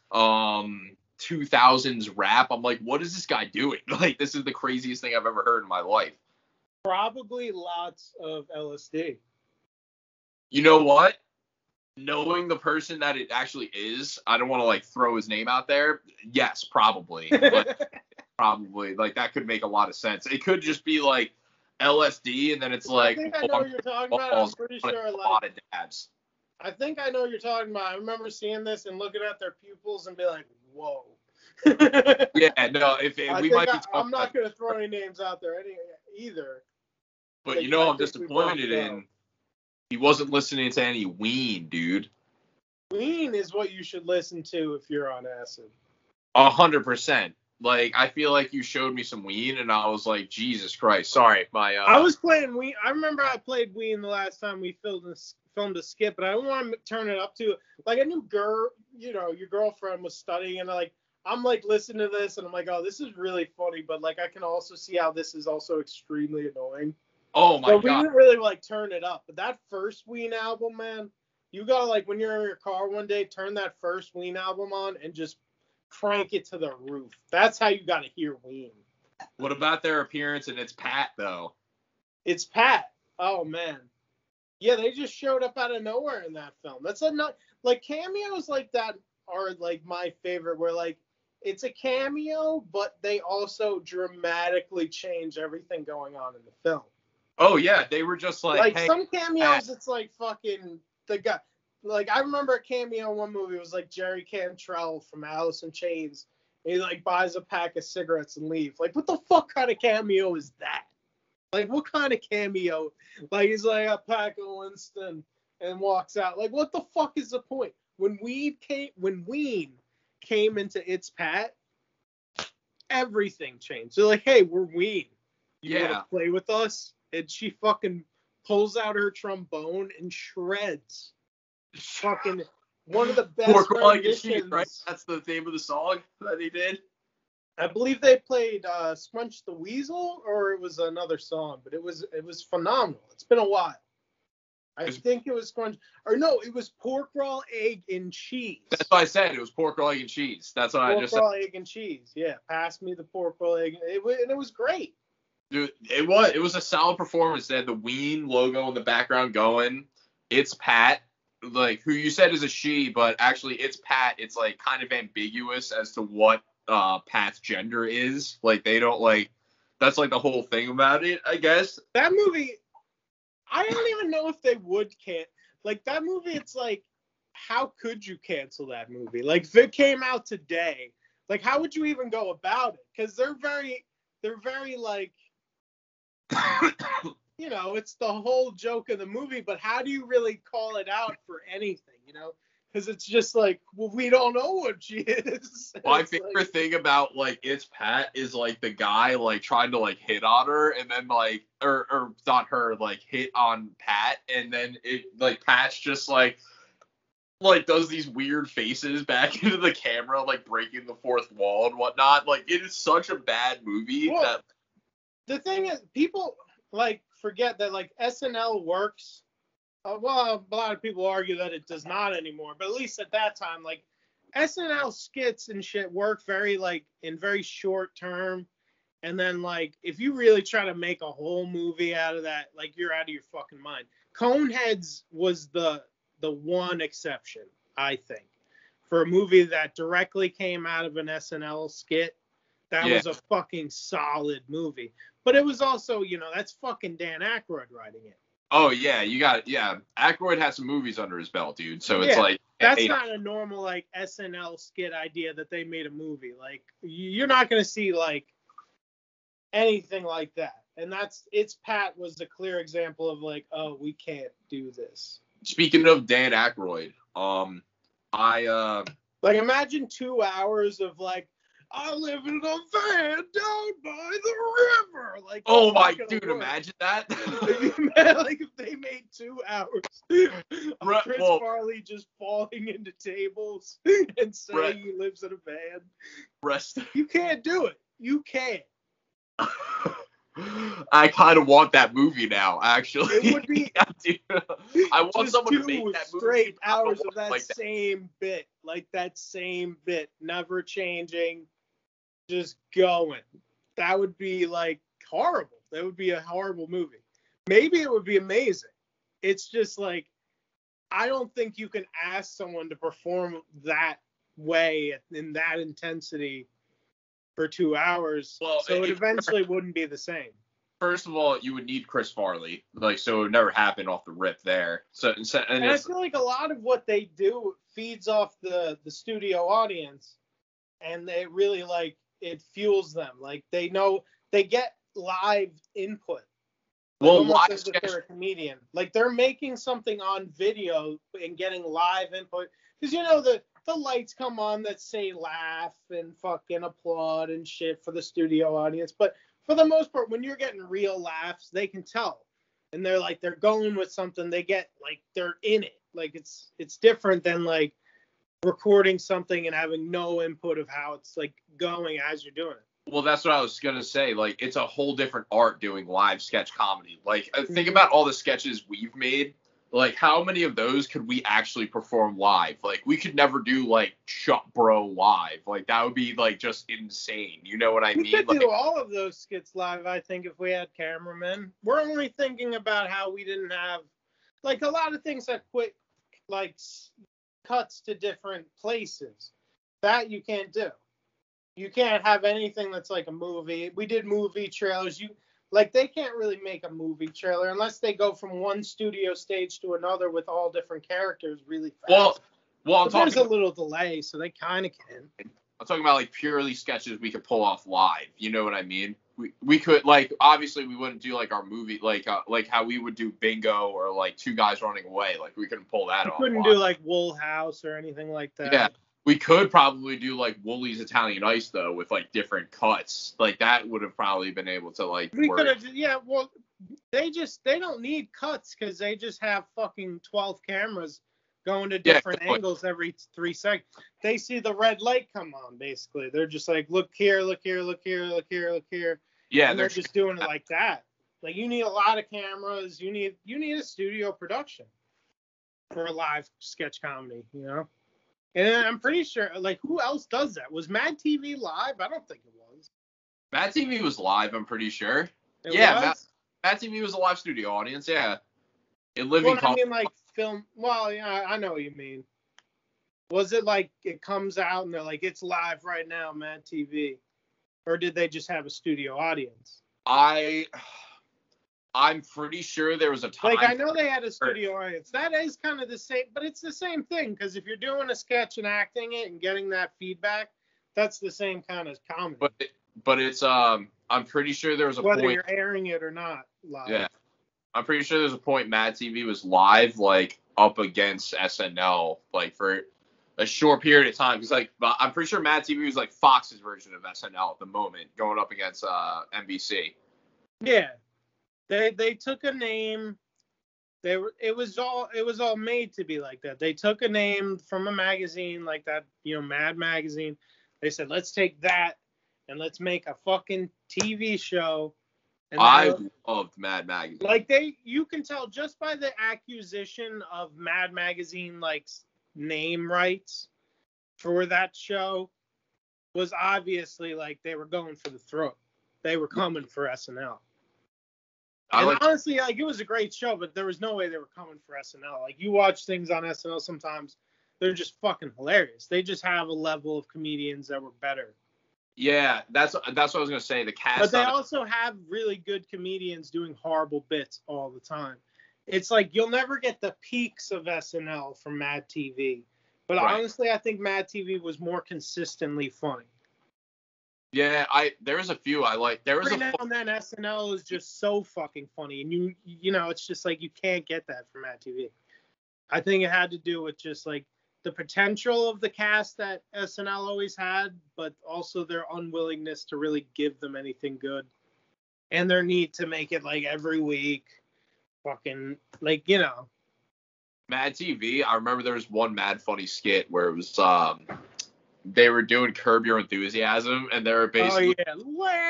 2000s rap. I'm like, what is this guy doing? Like, this is the craziest thing I've ever heard in my life. Probably lots of LSD. You know what? Knowing the person that it actually is, I don't want to like throw his name out there. Yes, probably. But probably. Like, that could make a lot of sense. It could just be like LSD, and then it's like, I think I know what you're talking about. I'm pretty sure a lot of dabs. I think I know what you're talking about. I remember seeing this and looking at their pupils and be like, whoa. Yeah, no, I'm not going to throw any names out there either. But you know I'm disappointed in, he wasn't listening to any Ween, dude. Ween is what you should listen to if you're on acid. 100%. Like, I feel like you showed me some Ween, and I was like, Jesus Christ. Sorry, I was playing Ween. I remember I played Ween the last time we filmed a skit, but I don't want to turn it up to, like, I knew your girlfriend was studying, and I'm like listening to this, and I'm like, oh, this is really funny, but like I can also see how this is also extremely annoying. Oh my God. We didn't really like turn it up, but that first Ween album, man, you gotta, like, when you're in your car one day, turn that first Ween album on and just crank it to the roof. That's how you gotta hear Ween. What about their appearance in It's Pat, though? It's Pat. Oh man. Yeah, they just showed up out of nowhere in that film. That's like cameos like that are like my favorite, where like it's a cameo, but they also dramatically change everything going on in the film. Oh yeah, they were just like hey, some cameos, it's like fucking the guy. Like, I remember a cameo in one movie. It was like Jerry Cantrell from Alice in Chains. And he like buys a pack of cigarettes and leaves. Like, what the fuck kind of cameo is that? Like, what kind of cameo? Like, he's like a pack of Winston and walks out. Like, what the fuck is the point? When Ween came into It's Pat, everything changed. They're like, hey, we're Ween. You want to play with us? And she fucking pulls out her trombone and shreds. Fucking one of the best renditions. Right? That's the name of the song that he did. I believe they played Scrunch the Weasel, or it was another song, but it was phenomenal. It's been a while. I think it was Scrunch, or no, it was Pork Raw, Egg, and Cheese. That's what I said. It was Pork Raw, Egg, and Cheese. That's what I just said. Pork Raw, Egg, and Cheese. Yeah, pass me the Pork Raw, Egg. And it was great. Dude, it was a solid performance. They had the Ween logo in the background going. It's Pat, like, who you said is a she, but actually It's Pat. It's like kind of ambiguous as to what Pat's gender is. Like, they don't like, that's like the whole thing about it, I guess. That movie, I don't even know if they would like that movie. It's like, how could you cancel that movie? Like, if it came out today, like, how would you even go about it? Because they're very like, you know, it's the whole joke of the movie, but how do you really call it out for anything, you know? Because it's just like, well, we don't know what she is. My favorite thing about, like, It's Pat is, like, the guy, like, trying to, like, hit on her, and then, like, or not her, like, hit on Pat, and then it, like, Pat's just, like, does these weird faces back into the camera, like, breaking the fourth wall and whatnot. Like, it is such a bad movie that... The thing is, people, like, forget that, like, SNL works. Well, a lot of people argue that it does not anymore, but at least at that time, like, SNL skits and shit work very, like, in very short term. And then, like, if you really try to make a whole movie out of that, like, you're out of your fucking mind. Coneheads was the one exception, I think, for a movie that directly came out of an SNL skit. That was a fucking solid movie. But it was also, you know, that's fucking Dan Aykroyd writing it. Oh, yeah, you got it. Yeah, Aykroyd has some movies under his belt, dude. So it's like... That's not a normal, like, SNL skit idea that they made a movie. Like, you're not going to see, like, anything like that. And It's Pat was the clear example of, like, oh, we can't do this. Speaking of Dan Aykroyd, like, imagine 2 hours of, like, I live in a van down by the river. Like, oh my dude, imagine that. Like, if they made 2 hours of Chris Farley just falling into tables and saying he lives in a van. You can't do it. You can't. I kind of want that movie now, actually. It would be. I want someone to make that movie. Straight hours of that, like, same bit. like that same bit, never changing, just going. That would be like horrible. That would be a horrible movie. Maybe it would be amazing. It's just like, I don't think you can ask someone to perform that way in that intensity for 2 hours. Well, so it eventually wouldn't be the same. First of all, you would need Chris Farley, like, so it would never happen off the rip there. And I feel like a lot of what they do feeds off the studio audience, and it really, like, it fuels them. Like, they know, they get live input. Well, live as if they're a comedian. Like, they're making something on video and getting live input. Because, you know, the lights come on that say laugh and fucking applaud and shit for the studio audience. But for the most part, when you're getting real laughs, they can tell. And they're like, they're going with something. They get, like, they're in it. Like, it's different than, like, recording something and having no input of how it's, like, going as you're doing it. Well, that's what I was going to say. Like, it's a whole different art doing live sketch comedy. Like, think about all the sketches we've made. Like, how many of those could we actually perform live? Like, we could never do, like, Shut Bro live. Like, that would be, like, just insane. You know what I mean? We could do all of those skits live, I think, if we had cameramen. We're only thinking about how we didn't have, like, a lot of things that quick, like, cuts to different places. That you can't do. You can't have anything that's like a movie. We did movie trailers. They can't really make a movie trailer unless they go from one studio stage to another with all different characters really fast. Well, there's a little delay, so they kind of can. I'm talking about, like, purely sketches we could pull off live. You know what I mean? We could, like, obviously we wouldn't do, like, our movie, like how we would do Bingo or, like, Two Guys Running Away. Like, we couldn't pull that off. We couldn't do, like, Wool House or anything like that. Yeah. We could probably do, like, Woolly's Italian Ice, though, with, like, different cuts. Like, that would have probably been able to, like, we could have, yeah, well, they don't need cuts because they just have fucking 12 cameras going to different angles every 3 seconds. They see the red light come on, basically. They're just like, look here, look here, look here, look here, look here. Yeah, and they're just doing it like that. Like, you need a lot of cameras. You need a studio production for a live sketch comedy, you know? And I'm pretty sure, like, who else does that? Was Mad TV live? I don't think it was. Mad TV was live, I'm pretty sure. It was? Mad TV was a live studio audience, yeah. It lived in I mean, like, film. Well, yeah, I know what you mean. Was it like it comes out and they're like, it's live right now, Mad TV? Or did they just have a studio audience? I'm pretty sure there was a time. Like, I know they had a studio audience. That is kind of the same, but it's the same thing, because if you're doing a sketch and acting it and getting that feedback, that's the same kind of comedy. But it's, I'm pretty sure there was a point. Whether you're airing it or not live. Yeah. I'm pretty sure there's a point Mad TV was live, like, up against SNL, like, for a short period of time. Because, like, I'm pretty sure Mad TV was, like, Fox's version of SNL at the moment, going up against NBC. Yeah. They took a name. It was all made to be like that. They took a name from a magazine like that, you know, Mad Magazine. They said, let's take that and let's make a fucking TV show. And I loved Mad Magazine. Like, you can tell just by the acquisition of Mad Magazine, like, name rights for that show was obviously, like, they were going for the throat. They were coming for SNL. And honestly, like, it was a great show, but there was no way they were coming for SNL. Like, you watch things on SNL sometimes, they're just fucking hilarious. They just have a level of comedians that were better. Yeah, that's what I was gonna say. The cast, but they also have really good comedians doing horrible bits all the time. It's like you'll never get the peaks of SNL from Mad TV, but honestly, I think Mad TV was more consistently funny. Yeah, there was a few I like. There was every now and then SNL is just so fucking funny, and you know, it's just like you can't get that from Mad TV. I think it had to do with just like the potential of the cast that SNL always had, but also their unwillingness to really give them anything good, and their need to make it like every week, fucking, like, you know. Mad TV. I remember there was one mad funny skit where it was they were doing Curb Your Enthusiasm, and they were basically. Oh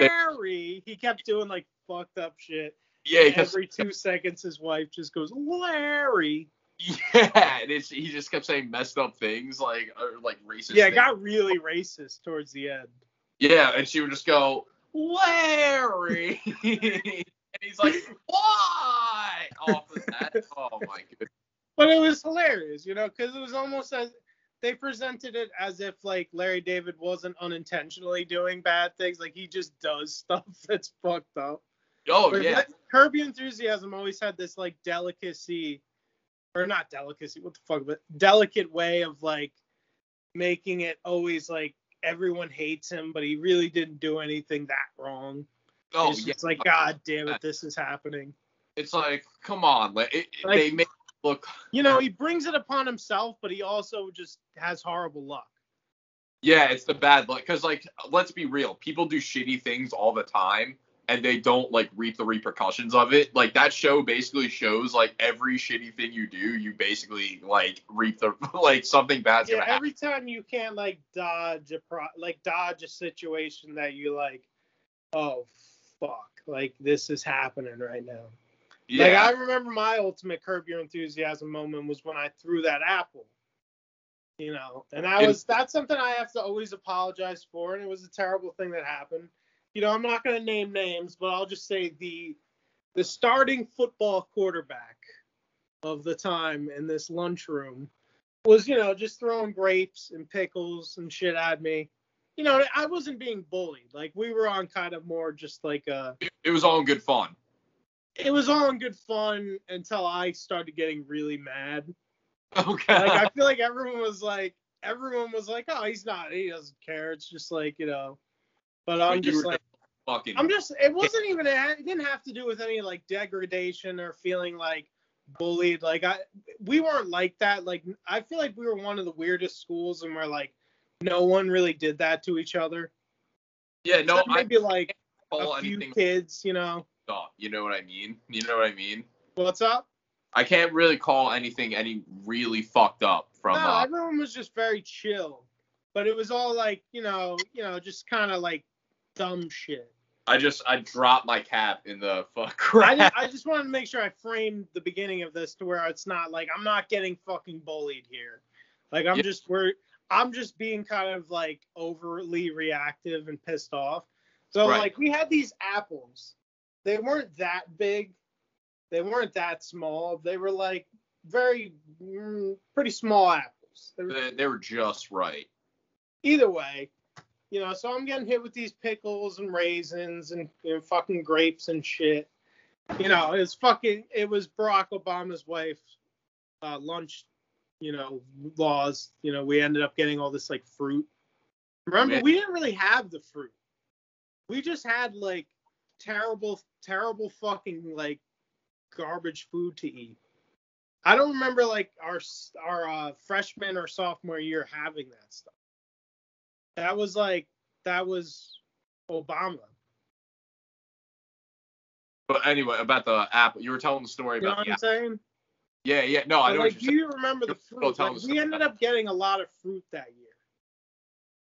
yeah, Larry. He kept doing like fucked up shit. Yeah, every 2 seconds his wife just goes, Larry. Yeah, and he just kept saying messed up things, like racist. Yeah, it things. got really racist towards the end. Yeah, and she would just go, Larry, and he's like, why? Off of that. Oh my goodness. But it was hilarious, because it was almost as they presented it as if like Larry David wasn't unintentionally doing bad things, like he just does stuff that's fucked up. Oh but yeah. Curb Your Enthusiasm always had this like delicacy, or not delicacy, what the fuck, but delicate way of like making it always like everyone hates him, but he really didn't do anything that wrong. Oh it's yeah. just like, God damn it, this is happening. It's like, come on, they make it look. He brings it upon himself, but he also just has horrible luck. Yeah, it's the bad luck, because like, let's be real, people do shitty things all the time, and they don't like reap the repercussions of it. Like that show basically shows like every shitty thing you do, you basically like reap the like something bad's gonna happen. Every time you can't like dodge a situation that you like, oh fuck, like this is happening right now. Yeah. Like I remember my ultimate Curb Your Enthusiasm moment was when I threw that apple. And that's something I have to always apologize for, and it was a terrible thing that happened. I'm not going to name names, but I'll just say the starting football quarterback of the time in this lunchroom was, just throwing grapes and pickles and shit at me. I wasn't being bullied. Like, we were on kind of more just like It was all in good fun. It was all in good fun until I started getting really mad. Okay. Like, I feel like everyone was like, oh, he doesn't care. It's just like, but I'm just like, it didn't have to do with any like degradation or feeling like bullied. Like we weren't like that. Like, I feel like we were one of the weirdest schools, and we're like, no one really did that to each other. Yeah, no, maybe like a few kids, Stop. You know what I mean? What's up? I can't really call anything any really fucked up from. No, everyone was just very chill, but it was all like, just kind of like dumb shit. I dropped my cap in the fuck crap. I just wanted to make sure I framed the beginning of this to where it's not like I'm not getting fucking bullied here. Like I'm just being kind of like overly reactive and pissed off. So like we had these apples. They weren't that big. They weren't that small. They were like pretty small apples. They were just right. Either way, so I'm getting hit with these pickles and raisins and fucking grapes and shit. It was Barack Obama's wife's lunch, laws. We ended up getting all this like fruit. Remember, we didn't really have the fruit. We just had like terrible fucking like garbage food to eat. I don't remember like our freshman or sophomore year having that stuff. That was Obama. But anyway, about the apple, you were telling the story about. You know what I'm saying? Yeah. No, I know. Like, do you remember the fruit? Like, we ended up getting a lot of fruit that year.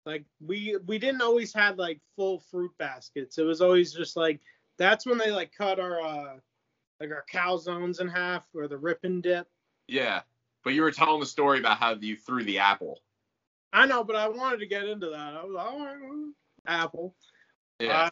Like we didn't always have like full fruit baskets. It was always just like that's when they like cut our calzones in half or the rip and dip. Yeah, but you were telling the story about how you threw the apple. I know, but I wanted to get into that. I was like, all right, apple. Yeah.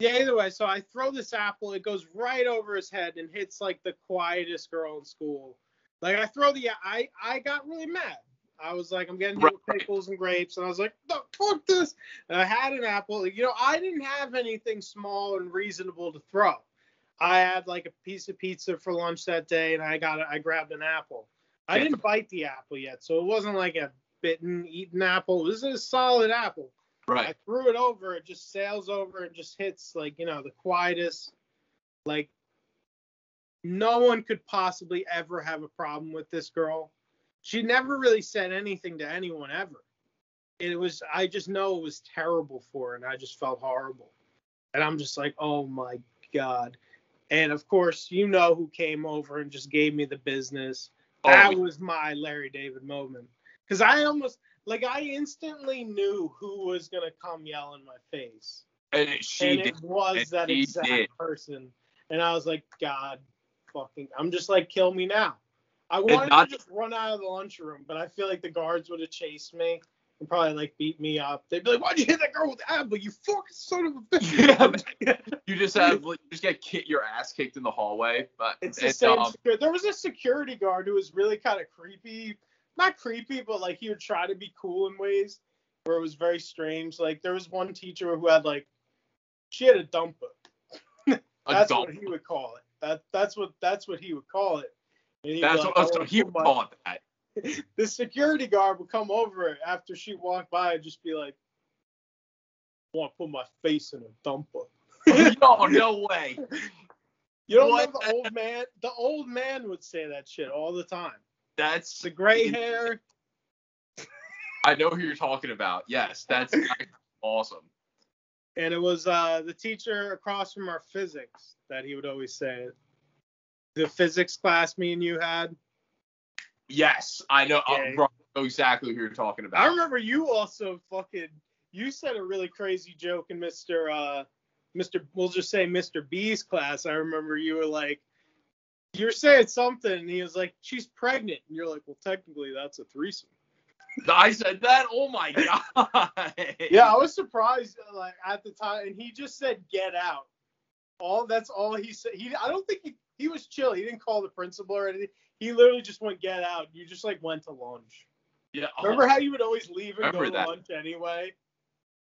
Either way, so I throw this apple. It goes right over his head and hits like the quietest girl in school. Like I got really mad. I was like, I'm getting hit with pickles and grapes, and I was like, no, fuck this. And I had an apple. I didn't have anything small and reasonable to throw. I had like a piece of pizza for lunch that day, and I grabbed an apple. I didn't bite the apple yet, so it wasn't like a eaten apple. This is a solid apple. Right. I threw it over. It just sails over and just hits like, the quietest. Like, no one could possibly ever have a problem with this girl. She never really said anything to anyone ever. I just know it was terrible for her, and I just felt horrible. And I'm just like, oh my God. And of course, who came over and just gave me the business. That was my Larry David moment. Because I instantly knew who was going to come yell in my face. And it was that exact person. And I was like, God, I'm just like, kill me now. I wanted to just run out of the lunchroom, but I feel like the guards would have chased me and probably like beat me up. They'd be like, "Why'd you hit that girl with the apple? You fucking son of a bitch!" Yeah, you just get your ass kicked in the hallway. But it's the same. There was a security guard who was really kind of creepy. Not creepy, but like he would try to be cool in ways where it was very strange. Like there was one teacher who had like she had a dumper. That's what he would call it. That's what he would call it. That's like, what he would call it that. The security guard would come over after she walked by and just be like, "I want to put my face in a dumper." No way. You don't know the old man? The old man would say that shit all the time. That's the gray hair. I know who you're talking about. Yes, that's awesome. And it was the teacher across from our physics that he would always say it. The physics class me and you had. Yes, I know. Yeah. I know exactly who you're talking about. I remember you also you said a really crazy joke in we'll just say Mr. B's class. I remember you were like, you were saying something, and he was like, "She's pregnant," and you're like, "Well, technically, that's a threesome." I said that. Oh my god. Yeah, I was surprised like at the time, and he just said, "Get out." That's all he said. I don't think he was chill. He didn't call the principal or anything. He literally just went, "Get out." You just like went to lunch. Yeah. Remember how you would always leave and go to lunch anyway?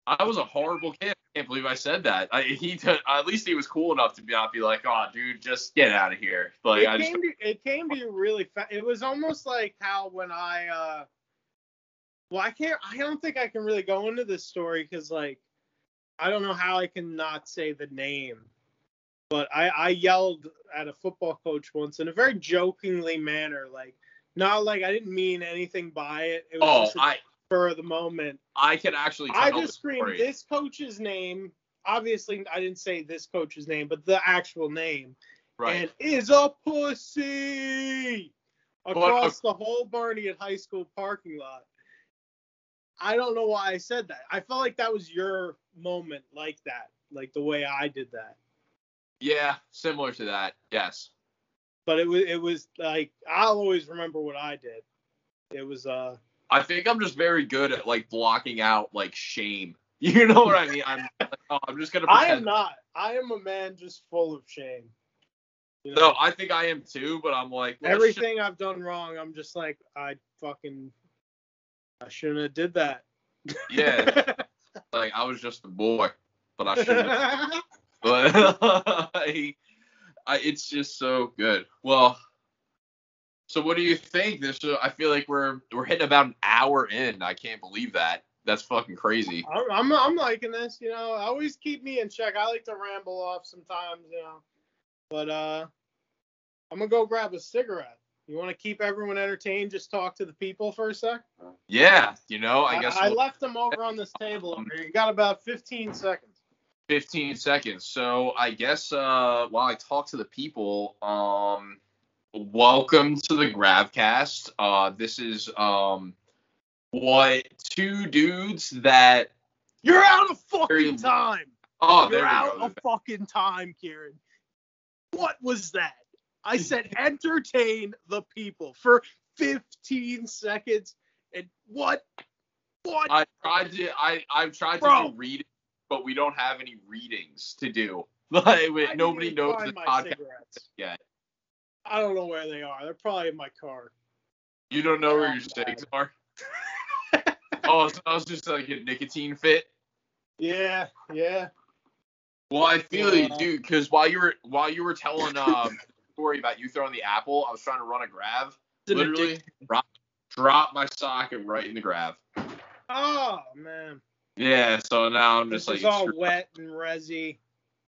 I was a horrible kid. I can't believe I said that. At least he was cool enough to not be like, "Oh, dude, just get out of here." Like it came to you really fast. It was almost like how when I don't think I can really go into this story because like I don't know how I can not say the name. But I yelled at a football coach once in a very jokingly manner, like not like I didn't mean anything by it. It was just for the moment. I can actually tell I just screamed this coach's name. Obviously, I didn't say this coach's name, but the actual name. Right. And is a pussy across the whole Barnegat High School parking lot. I don't know why I said that. I felt like that was your moment like that, like the way I did that. Yeah, similar to that. Yes. But it was like I'll always remember what I did. It was I think I'm just very good at like blocking out like shame. You know what I mean? I'm just gonna pretend. I am not. I am a man just full of shame. You know? No, I think I am too, but I'm like everything I've done wrong, I'm just like I shouldn't have did that. Yeah. Like I was just a boy, but I shouldn't have. But it's just so good. Well, so what do you think? I feel like we're hitting about an hour in. I can't believe that. That's fucking crazy. I'm liking this. You know, always keep me in check. I like to ramble off sometimes, you know. But I'm gonna go grab a cigarette. You want to keep everyone entertained? Just talk to the people for a sec. Yeah, you know, I guess I left them over on this table. You got about 15 seconds. 15 seconds. So I guess while I talk to the people, welcome to the GRAVCast. This is two dudes that you're out of fucking time. Oh, you're out of fucking time, Kieran. What was that? I said entertain the people for 15 seconds. And what? I've tried to do reading, but we don't have any readings to do. Like nobody knows the podcast yet. I don't know where they are. They're probably in my car. You don't know where your cigs are? Oh, so I was just like a nicotine fit. Yeah. Well, I feel you, dude. Because while you were telling the story about you throwing the apple, I was trying to run a grav. Literally, drop my socket right in the grav. Oh man. Yeah. So now I'm just it's all wet and resi.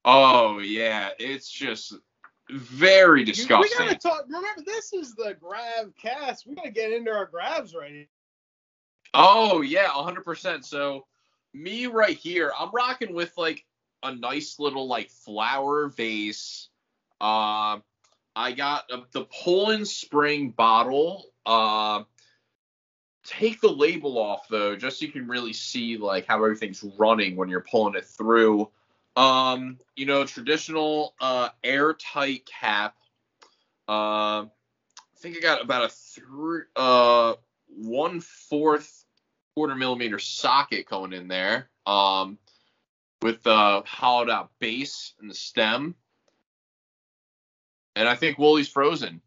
Oh yeah, it's just very disgusting. We gotta talk. Remember, this is the GRAVCast. We gotta get into our gravs right now. Oh yeah, 100%. So me right here, I'm rocking with like a nice little like flower vase. I got the Poland Spring bottle. Take the label off though, just so you can really see like how everything's running when you're pulling it through. Traditional airtight cap. I think I got about a 1/4 quarter-millimeter socket going in there. With the hollowed out base and the stem. And I think Woolie's frozen.